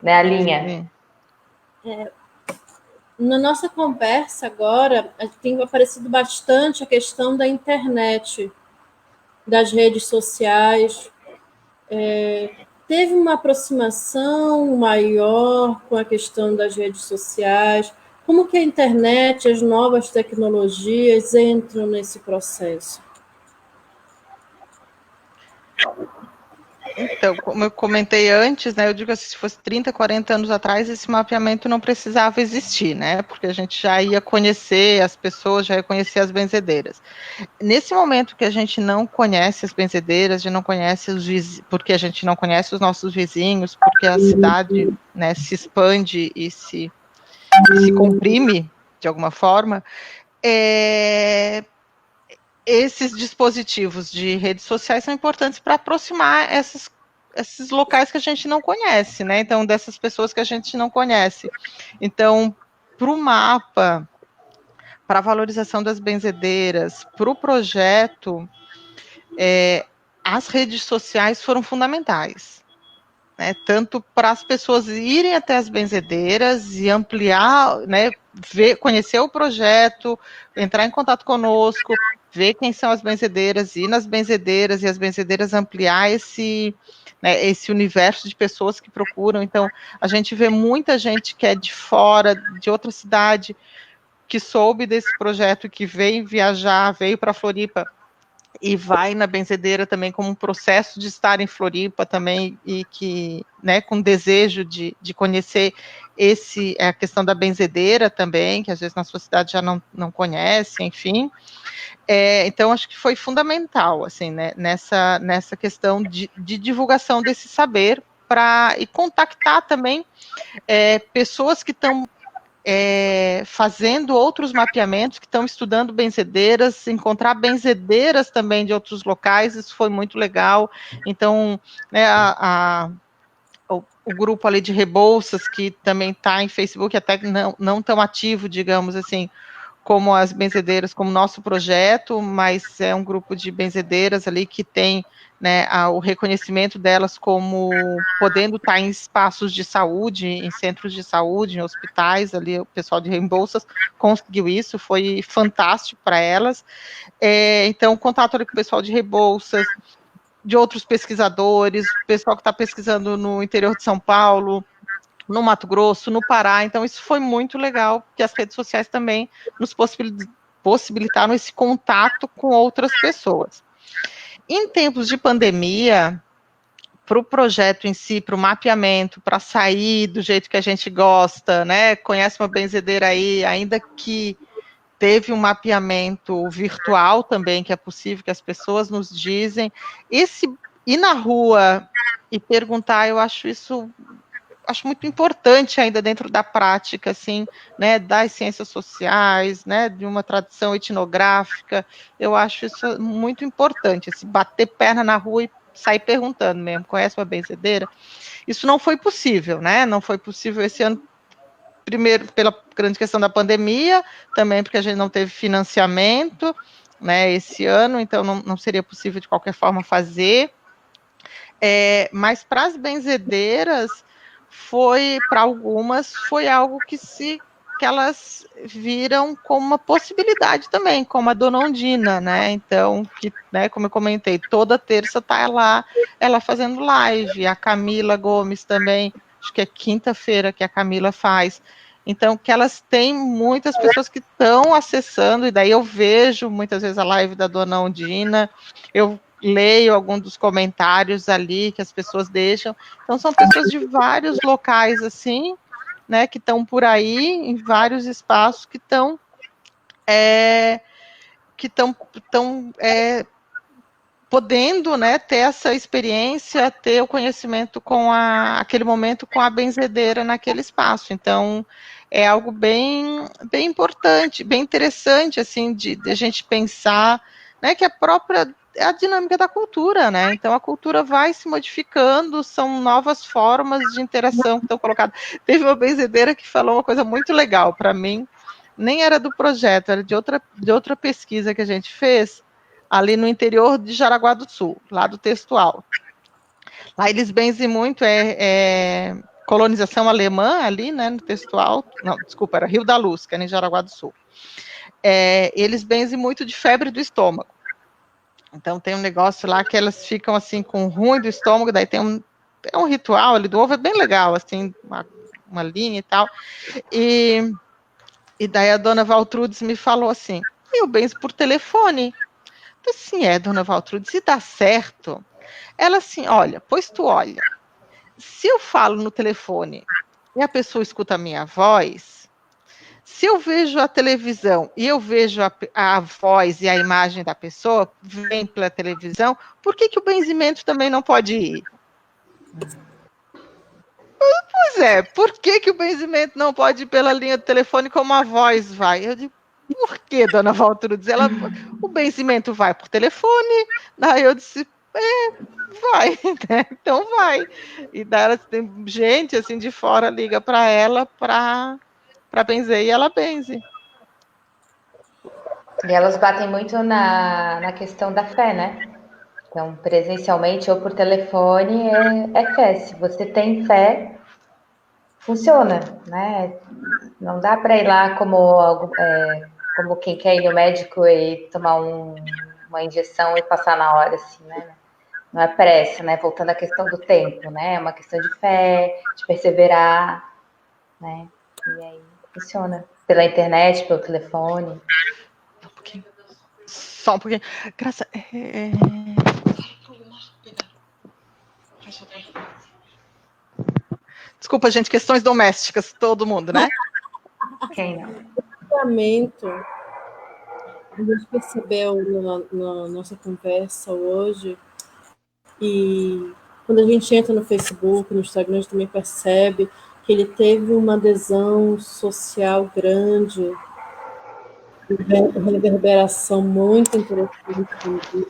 né, a linha. Na nossa conversa agora, tem aparecido bastante a questão da internet, das redes sociais. Teve uma aproximação maior com a questão das redes sociais. Como que a internet, as novas tecnologias entram nesse processo? Então, como eu comentei antes, né, eu digo assim, se fosse 30, 40 anos atrás, esse mapeamento não precisava existir, né, porque a gente já ia conhecer as pessoas, já ia conhecer as benzedeiras. Nesse momento que a gente não conhece as benzedeiras, a gente não conhece porque a gente não conhece os nossos vizinhos, porque a cidade, né, se expande e se comprime de alguma forma, esses dispositivos de redes sociais são importantes para aproximar esses locais que a gente não conhece, né? Então, dessas pessoas que a gente não conhece. Então, para o mapa, para a valorização das benzedeiras, para o projeto, as redes sociais foram fundamentais. Né, tanto para as pessoas irem até as benzedeiras e ampliar, né, conhecer o projeto, entrar em contato conosco, ver quem são as benzedeiras, ir nas benzedeiras e as benzedeiras ampliar esse universo de pessoas que procuram. Então, a gente vê muita gente que é de fora, de outra cidade, que soube desse projeto, que veio viajar, veio para Floripa, e vai na benzedeira também como um processo de estar em Floripa também, e que, né, com desejo de conhecer a questão da benzedeira também, que às vezes na sua cidade já não conhece, enfim. Então, acho que foi fundamental, assim, né, nessa questão de divulgação desse saber, e contactar também pessoas que estão fazendo outros mapeamentos, que estão estudando benzedeiras, encontrar benzedeiras também de outros locais, isso foi muito legal. Então, né, o grupo ali de Rebouças, que também está em Facebook, até não tão ativo, digamos assim, como as benzedeiras, como nosso projeto, mas é um grupo de benzedeiras ali que tem, né, o reconhecimento delas como podendo estar em espaços de saúde, em centros de saúde, em hospitais, ali o pessoal de Rebouças conseguiu isso, foi fantástico para elas. Então, contato ali com o pessoal de Rebouças, de outros pesquisadores, pessoal que está pesquisando no interior de São Paulo, no Mato Grosso, no Pará. Então, isso foi muito legal, porque as redes sociais também nos possibilitaram esse contato com outras pessoas. Em tempos de pandemia, para o projeto em si, para o mapeamento, para sair do jeito que a gente gosta, né? Conhece uma benzedeira aí, ainda que teve um mapeamento virtual também, que é possível, que as pessoas nos dizem. Ir na rua e perguntar, eu acho isso muito importante ainda dentro da prática, assim, né, das ciências sociais, né, de uma tradição etnográfica. Eu acho isso muito importante, esse bater perna na rua e sair perguntando mesmo, conhece uma benzedeira? Isso não foi possível, né, não foi possível esse ano, primeiro pela grande questão da pandemia, também porque a gente não teve financiamento, né, esse ano, então não seria possível de qualquer forma fazer. Mas para as benzedeiras, para algumas, foi algo que elas viram como uma possibilidade também, como a Dona Ondina, né? Então, né, como eu comentei, toda terça está lá, ela fazendo live, a Camila Gomes também, acho que é quinta-feira que a Camila faz. Então, que elas têm muitas pessoas que estão acessando, e daí eu vejo muitas vezes a live da Dona Ondina, eu leio algum dos comentários ali que as pessoas deixam. Então, são pessoas de vários locais, assim, né, que estão por aí, em vários espaços, que estão podendo, né, ter essa experiência, ter o conhecimento com aquele momento com a benzedeira naquele espaço. Então, é algo bem importante, bem interessante, assim, de a gente pensar, né, que é a dinâmica da cultura, né? Então a cultura vai se modificando, são novas formas de interação que estão colocadas. Teve uma benzedeira que falou uma coisa muito legal para mim, nem era do projeto, era de outra pesquisa que a gente fez, ali no interior de Jaraguá do Sul, lá do Textual. Lá eles benzem muito, colonização alemã ali, né, no Textual, não, desculpa, era Rio da Luz, que era em Jaraguá do Sul. Eles benzem muito de febre do estômago. Então tem um negócio lá que elas ficam assim com ruim do estômago, daí tem um ritual ali do ovo, é bem legal, assim, uma linha e tal. E daí a dona Valtrudes me falou assim, eu benzo por telefone. Assim, dona Valtrudes, se dá certo? Ela assim, olha, pois tu olha, se eu falo no telefone e a pessoa escuta a minha voz, se eu vejo a televisão e eu vejo a voz e a imagem da pessoa, vem pela televisão, por que o benzimento também não pode ir? Pois por que o benzimento não pode ir pela linha do telefone como a voz vai? Eu digo, por que, dona Valtrudes? O benzimento vai por telefone. Daí eu disse, vai, né? Então vai. E daí tem gente assim de fora liga para ela para benzer e ela benze. E elas batem muito na questão da fé, né? Então, presencialmente ou por telefone é fé. Se você tem fé, funciona, né? Não dá para ir lá como quem quer ir no médico e tomar uma injeção e passar na hora, assim, né? Não é pressa, né? Voltando à questão do tempo, né? É uma questão de fé, de perseverar, né? E aí funciona. Pela internet, pelo telefone. Só um pouquinho. Graça. Desculpa, gente, questões domésticas, todo mundo, né? Quem não? A gente percebeu na nossa conversa hoje, e quando a gente entra no Facebook, no Instagram, a gente também percebe que ele teve uma adesão social grande, uma reverberação muito interessante.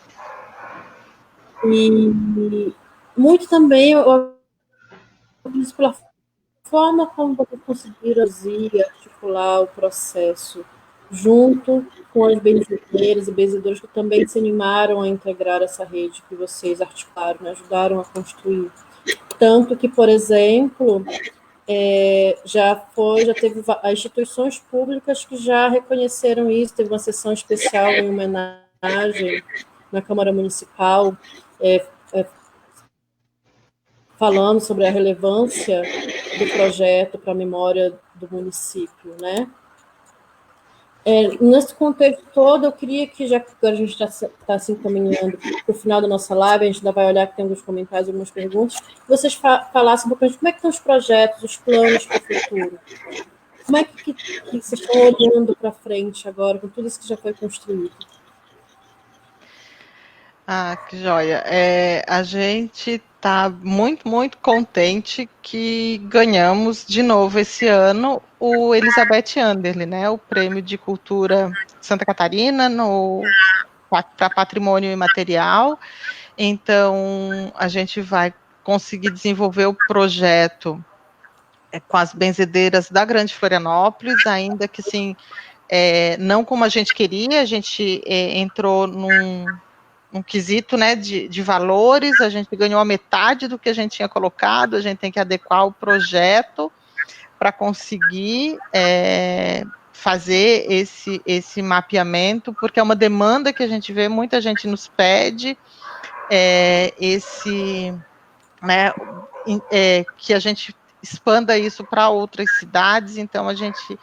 E muito também, eu pela forma como vocês conseguiram articular o processo junto com as benzedeiras e benzedores que também se animaram a integrar essa rede que vocês articularam, né, ajudaram a construir. Tanto que, por exemplo, já teve instituições públicas que já reconheceram isso, teve uma sessão especial em homenagem na Câmara Municipal, falando sobre a relevância do projeto para a memória do município, né? Nesse contexto todo, eu queria que, já que agora a gente está se encaminhando para o final da nossa live, a gente ainda vai olhar que tem alguns comentários, algumas perguntas, que vocês falassem um pouco de como é que estão os projetos, os planos para o futuro. Como é que vocês estão olhando para frente agora, com tudo isso que já foi construído? Ah, que joia. A gente está muito, muito contente que ganhamos de novo esse ano o Elizabeth Anderle, né? O Prêmio de Cultura Santa Catarina para Patrimônio Imaterial. Então, a gente vai conseguir desenvolver o projeto com as benzedeiras da Grande Florianópolis, ainda que sim, não como a gente queria, a gente entrou num quesito, né, de valores, a gente ganhou a metade do que a gente tinha colocado, a gente tem que adequar o projeto para conseguir fazer esse mapeamento, porque é uma demanda que a gente vê, muita gente nos pede, né, que a gente expanda isso para outras cidades, então a gente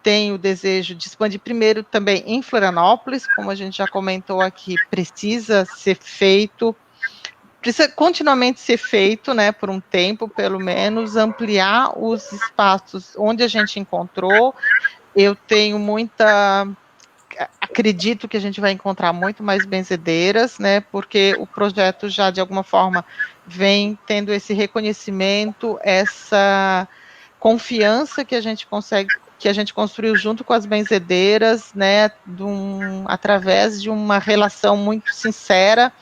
tem o desejo de expandir primeiro também em Florianópolis, como a gente já comentou aqui, precisa ser feito, precisa continuamente ser feito, né, por um tempo, pelo menos, ampliar os espaços onde a gente encontrou. Eu tenho acredito que a gente vai encontrar muito mais benzedeiras, né, porque o projeto já, de alguma forma, vem tendo esse reconhecimento, essa confiança que a gente construiu junto com as benzedeiras, né, através de uma relação muito sincera,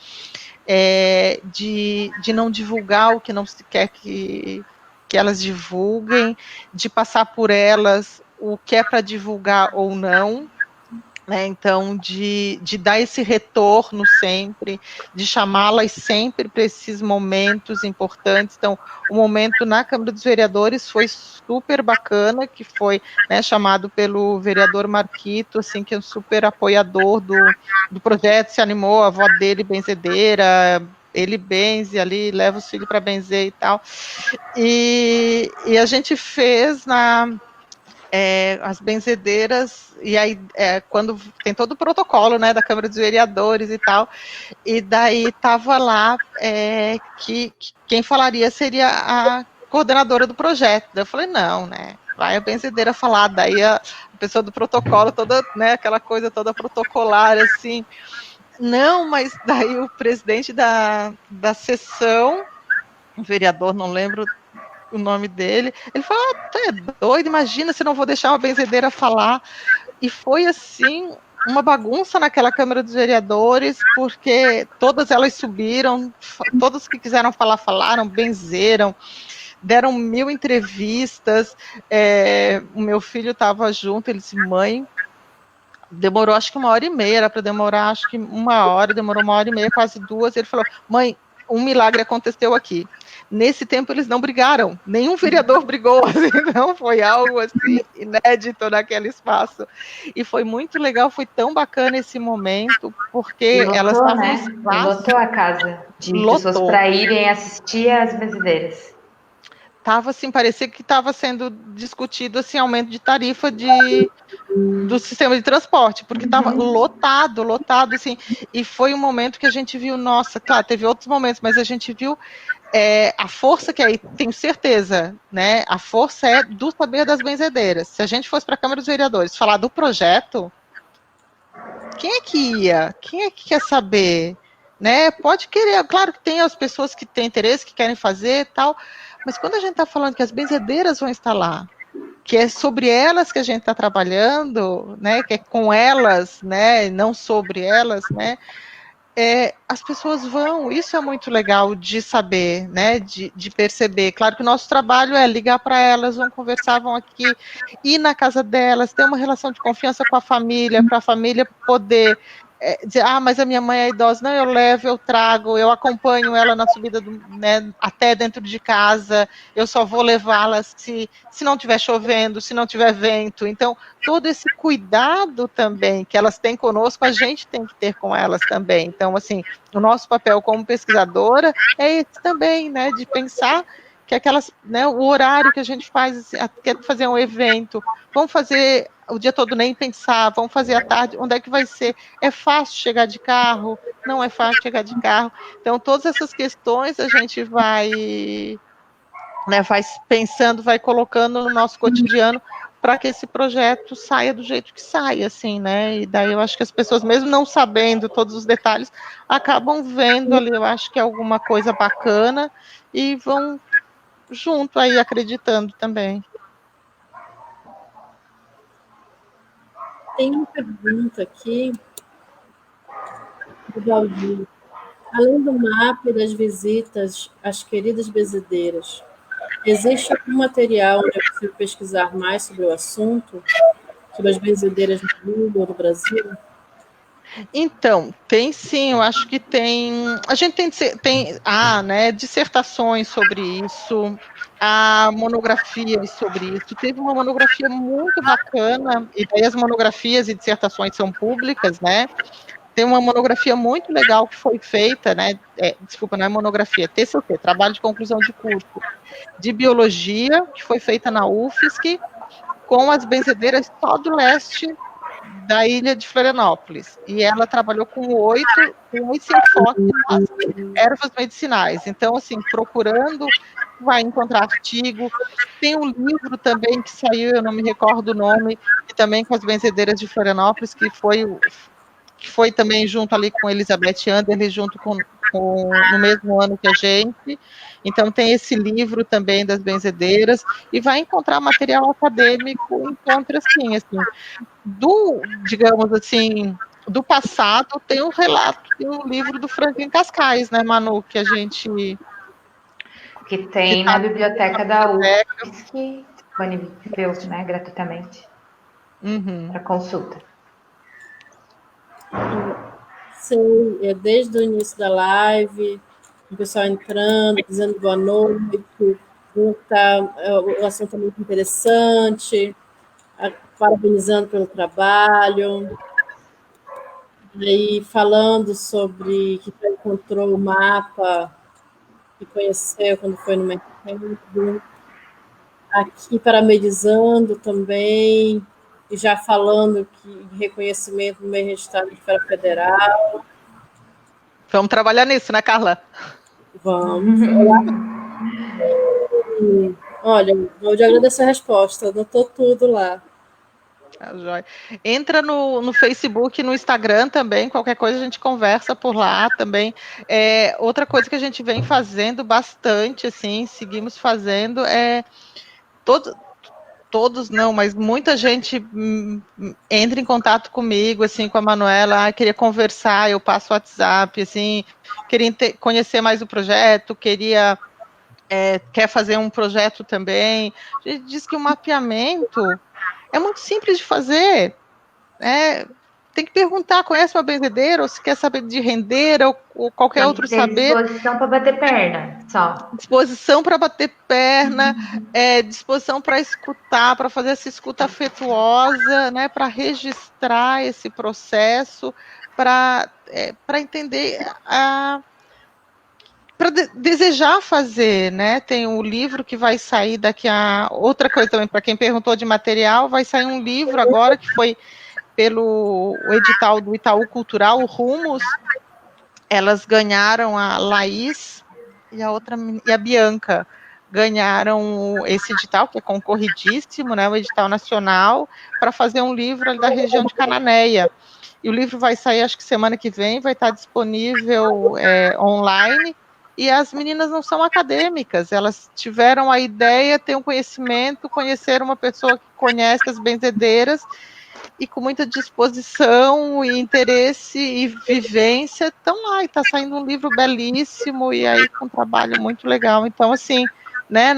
de não divulgar o que não se quer que elas divulguem, de passar por elas o que é para divulgar ou não, né, então de dar esse retorno sempre, de chamá-las sempre para esses momentos importantes. Então, o momento na Câmara dos Vereadores foi super bacana, que foi, né, chamado pelo vereador Marquito, assim, que é um super apoiador do projeto, se animou, a avó dele benzedeira, ele benze ali, leva os filhos para benzer e tal, e a gente fez as benzedeiras, e aí quando tem todo o protocolo, né, da Câmara dos Vereadores e tal, e daí estava lá que quem falaria seria a coordenadora do projeto. Daí eu falei, não, né, vai a benzedeira falar, daí a pessoa do protocolo, toda, né, aquela coisa toda protocolar, assim, não, mas daí o presidente da sessão, o vereador, não lembro o nome dele, ele falou, tu é doido, imagina se não vou deixar uma benzedeira falar. E foi assim, uma bagunça naquela Câmara dos Vereadores, porque todas elas subiram, todos que quiseram falar, falaram, benzeram, deram 1000 entrevistas, o meu filho estava junto, ele disse, mãe, demorou acho que 1h30, era para demorar acho que 1 hora, demorou 1h30, quase 2, ele falou, mãe, um milagre aconteceu aqui. Nesse tempo eles não brigaram, nenhum vereador brigou, assim, não foi algo assim inédito naquele espaço. E foi muito legal, foi tão bacana esse momento, porque lotou, elas estavam né? no espaço. Lotou a casa de pessoas para irem assistir às benzedeiras. Tava assim, parecia que estava sendo discutido assim, aumento de tarifa do sistema de transporte, porque estava lotado, assim, e foi um momento que a gente viu, nossa, claro, teve outros momentos, mas a gente viu a força que aí, tenho certeza, né, a força é do saber das benzedeiras. Se a gente fosse para a Câmara dos Vereadores falar do projeto, quem é que ia? Quem é que quer saber? Né? Pode querer, claro que tem as pessoas que têm interesse, que querem fazer tal, mas quando a gente está falando que as benzedeiras vão estar lá, que é sobre elas que a gente está trabalhando, né, que é com elas, né, não sobre elas, né, as pessoas vão, isso é muito legal de saber, né, de perceber. Claro que o nosso trabalho é ligar para elas, vão conversar, vão aqui, ir na casa delas, ter uma relação de confiança com a família, para a família poder dizer, mas a minha mãe é idosa, não, eu levo, eu trago, eu acompanho ela na subida, né, até dentro de casa, eu só vou levá-la se não estiver chovendo, se não tiver vento. Então, todo esse cuidado também que elas têm conosco, a gente tem que ter com elas também. Então, assim, o nosso papel como pesquisadora é esse também, né, de pensar que aquelas, né, o horário que a gente faz, assim, quer fazer um evento, vamos fazer o dia todo nem pensar, vamos fazer à tarde, onde é que vai ser? É fácil chegar de carro? Não é fácil chegar de carro. Então, todas essas questões a gente vai, né, vai pensando, vai colocando no nosso cotidiano para que esse projeto saia do jeito que sai, assim, né? E daí eu acho que as pessoas, mesmo não sabendo todos os detalhes, acabam vendo ali, eu acho que é alguma coisa bacana e vão junto aí acreditando também. Tem uma pergunta aqui do Valdir. Além do mapa e das visitas às queridas benzedeiras, existe algum material onde é possível pesquisar mais sobre o assunto, sobre as benzedeiras no mundo ou no Brasil? Então, tem sim, eu acho que tem. A gente tem né, dissertações sobre isso, há monografias sobre isso. Teve uma monografia muito bacana, e daí as monografias e dissertações são públicas, né? Tem uma monografia muito legal que foi feita, né? Desculpa, não é monografia, TCC, Trabalho de Conclusão de Curso, de Biologia, que foi feita na UFSC, com as benzedeiras só do leste da ilha de Florianópolis. E ela trabalhou com esse enfoque nas ervas medicinais. Então, assim, procurando, vai encontrar artigo. Tem um livro também que saiu, eu não me recordo o nome, e também com as benzedeiras de Florianópolis, que foi também junto ali com Elizabeth Anderle, junto com no mesmo ano que a gente. Então tem esse livro também das benzedeiras, e vai encontrar material acadêmico, encontra assim, digamos assim, do passado, tem um relato, tem um livro do Franklin Cascais, né, Manu, que a gente... Que tem na biblioteca da UFSC, disponível, né, gratuitamente, para consulta. Sei, desde o início da live, o pessoal entrando, dizendo boa noite, o assunto é muito interessante, parabenizando pelo trabalho, e falando sobre que já encontrou o mapa que conheceu quando foi no mercado, aqui parabenizando também, e já falando que reconhecimento no meio registrado de esfera federal. Vamos trabalhar nisso, né, Carla? Vamos. Olha, eu te agradeço a resposta, anotou tudo lá. Joia. Entra no Facebook, no Instagram também, qualquer coisa a gente conversa por lá também. Outra coisa que a gente vem fazendo bastante, assim, seguimos fazendo, todos não, mas muita gente entra em contato comigo, assim, com a Manuela, queria conversar, eu passo o WhatsApp, assim, queria conhecer mais o projeto, quer fazer um projeto também. A gente diz que o mapeamento é muito simples de fazer, tem que perguntar, conhece uma benzedeira, ou se quer saber de render, ou qualquer outro saber. Disposição para bater perna, só. Disposição para bater perna, disposição para escutar, para fazer essa escuta afetuosa, né, para registrar esse processo, para entender para desejar fazer, né? Tem um livro que vai sair daqui a... Outra coisa também, para quem perguntou de material, vai sair um livro agora que foi pelo edital do Itaú Cultural, o Rumos. Elas ganharam, a Laís e a Bianca ganharam esse edital, que é concorridíssimo, né? O edital nacional, para fazer um livro ali da região de Cananéia. E o livro vai sair, acho que semana que vem, vai estar disponível online. E as meninas não são acadêmicas, elas tiveram a ideia, têm um conhecimento, conheceram uma pessoa que conhece as benzedeiras e com muita disposição e interesse e vivência, estão lá, e está saindo um livro belíssimo, e aí com um trabalho muito legal. Então, assim, né,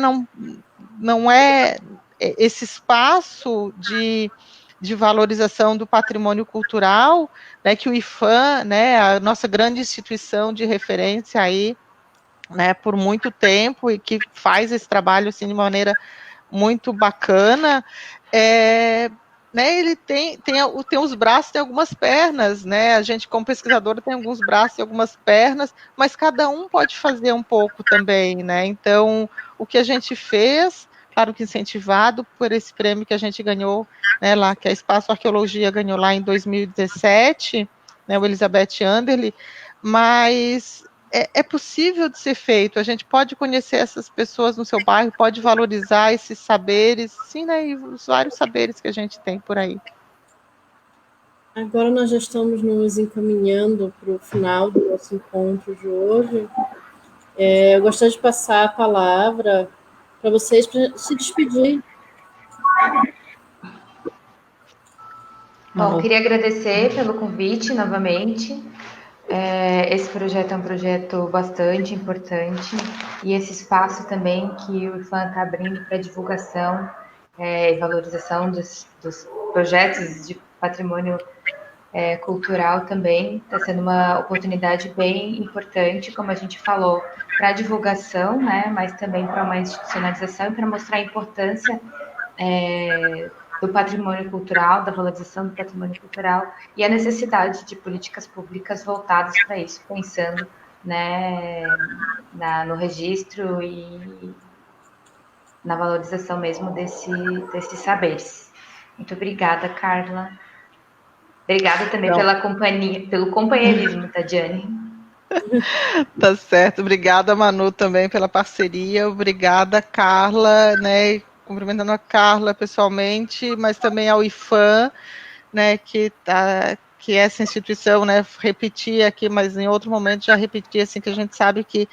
não é esse espaço de valorização do patrimônio cultural, né, que o IPHAN, né, a nossa grande instituição de referência aí, né, por muito tempo, e que faz esse trabalho assim, de maneira muito bacana, né, ele tem os braços e algumas pernas, né, a gente como pesquisadora tem alguns braços e algumas pernas, mas cada um pode fazer um pouco também, né, então o que a gente fez, claro que incentivado por esse prêmio que a gente ganhou, né, lá, que a Espaço Arqueologia ganhou lá em 2017, né, o Elizabeth Anderle, mas é possível de ser feito, a gente pode conhecer essas pessoas no seu bairro, pode valorizar esses saberes, sim, né, e os vários saberes que a gente tem por aí. Agora nós já estamos nos encaminhando para o final do nosso encontro de hoje. Eu gostaria de passar a palavra para vocês para se despedir. Bom, queria agradecer pelo convite novamente. Esse projeto é um projeto bastante importante, e esse espaço também que o IPHAN está abrindo para divulgação e valorização dos projetos de patrimônio cultural também está sendo uma oportunidade bem importante, como a gente falou, para a divulgação, né, mas também para uma institucionalização e para mostrar a importância do patrimônio cultural, da valorização do patrimônio cultural e a necessidade de políticas públicas voltadas para isso, pensando, né, no registro e na valorização mesmo desses saberes. Muito obrigada, Carla. Obrigada também pela companhia, pelo companheirismo, Tadiane. Tá certo, obrigada, Manu, também pela parceria, obrigada, Carla, né, cumprimentando a Carla pessoalmente, mas também ao IPHAN, né, que essa instituição, né, repetir aqui, mas em outro momento já repeti, assim, que a gente sabe que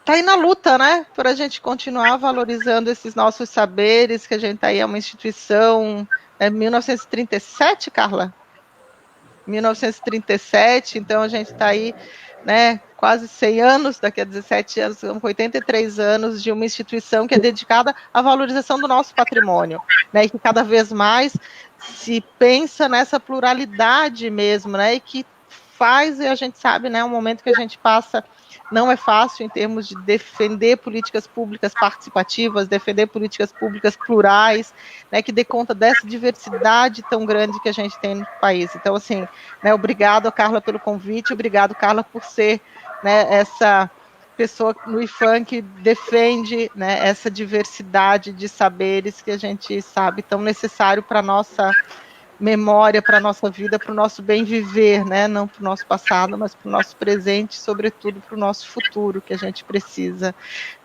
tá aí na luta, né, para a gente continuar valorizando esses nossos saberes, que a gente tá aí, é uma instituição, 1937, Carla? 1937, então a gente está aí, né, quase 100 anos, daqui a 17 anos, com 83 anos de uma instituição que é dedicada à valorização do nosso patrimônio, né, e que cada vez mais se pensa nessa pluralidade mesmo, né, e que faz, e a gente sabe, né, um momento que a gente passa não é fácil em termos de defender políticas públicas participativas, defender políticas públicas plurais, né, que dê conta dessa diversidade tão grande que a gente tem no país. Então, assim, né, obrigado, Carla, pelo convite, obrigado, Carla, por ser, né, essa pessoa no IPHAN que defende, né, essa diversidade de saberes que a gente sabe tão necessário para a nossa memória, para a nossa vida, para o nosso bem viver, né? Não para o nosso passado, mas para o nosso presente, sobretudo para o nosso futuro, que a gente precisa.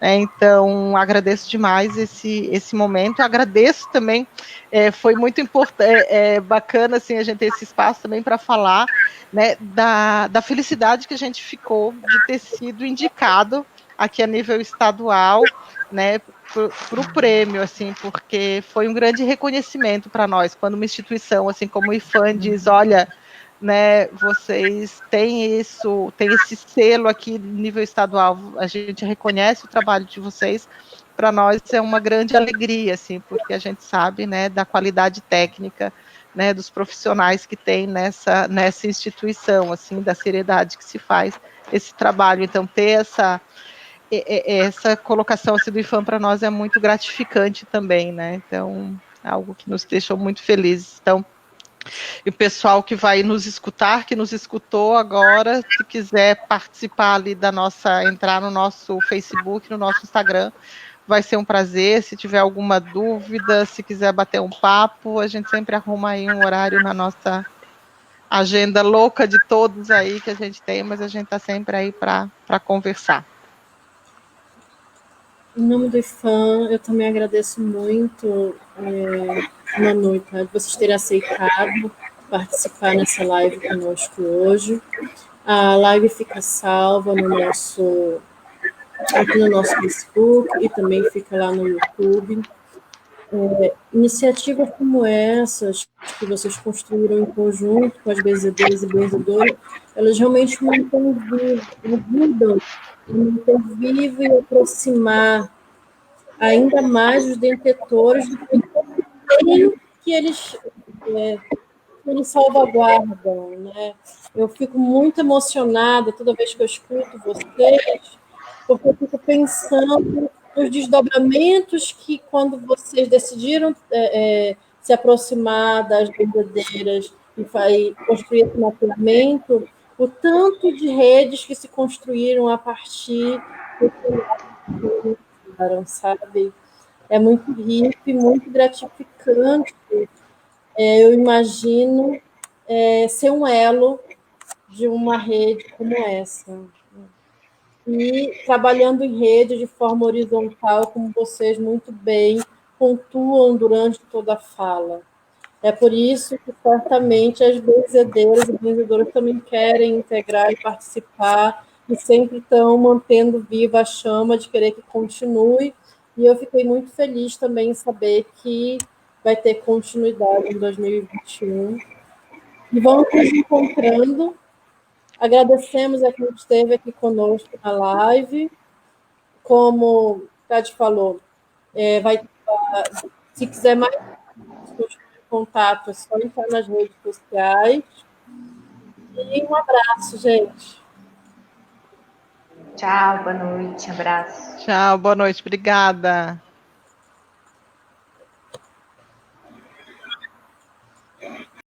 Né? Então, agradeço demais esse momento, agradeço também, foi muito importante, bacana assim, a gente ter esse espaço também para falar, né, da felicidade que a gente ficou de ter sido indicado aqui a nível estadual, né, para o prêmio, assim, porque foi um grande reconhecimento para nós, quando uma instituição, assim como o IPHAN, diz, olha, né, vocês têm isso, tem esse selo aqui no nível estadual, a gente reconhece o trabalho de vocês, para nós é uma grande alegria, assim, porque a gente sabe, né, da qualidade técnica, né, dos profissionais que tem nessa instituição, assim, da seriedade que se faz esse trabalho, então ter essa colocação assim, do IPHAN para nós é muito gratificante também, né? Então, é algo que nos deixou muito felizes. Então, e o pessoal que vai nos escutar, que nos escutou agora, se quiser participar ali entrar no nosso Facebook, no nosso Instagram, vai ser um prazer. Se tiver alguma dúvida, se quiser bater um papo, a gente sempre arruma aí um horário na nossa agenda louca de todos aí que a gente tem, mas a gente está sempre aí para conversar. Em nome do IPHAN, eu também agradeço muito, Manu, tá, de vocês terem aceitado participar nessa live conosco hoje. A live fica salva aqui no nosso Facebook e também fica lá no YouTube. Iniciativas como essas, que vocês construíram em conjunto com as benzedeiras e benzedores, elas realmente mantêm vivo, ajudam a manter vivo e aproximar ainda mais os detentores do bem que eles salvaguardam, né? Eu fico muito emocionada toda vez que eu escuto vocês, porque eu fico pensando nos desdobramentos que, quando vocês decidiram se aproximar das verdadeiras e construir esse mapeamento, o tanto de redes que se construíram a partir do que sabe? É muito rico e muito gratificante. Eu imagino ser um elo de uma rede como essa. E trabalhando em rede de forma horizontal, como vocês muito bem pontuam durante toda a fala. É por isso que, certamente, as benzedeiras e benzedoras também querem integrar e participar, e sempre estão mantendo viva a chama de querer que continue. E eu fiquei muito feliz também em saber que vai ter continuidade em 2021. E vamos nos encontrando. Agradecemos a quem esteve aqui conosco na live. Como o Tati falou, se quiser mais contato, é só entrar nas redes sociais. E um abraço, gente. Tchau, boa noite, abraço. Tchau, boa noite, obrigada.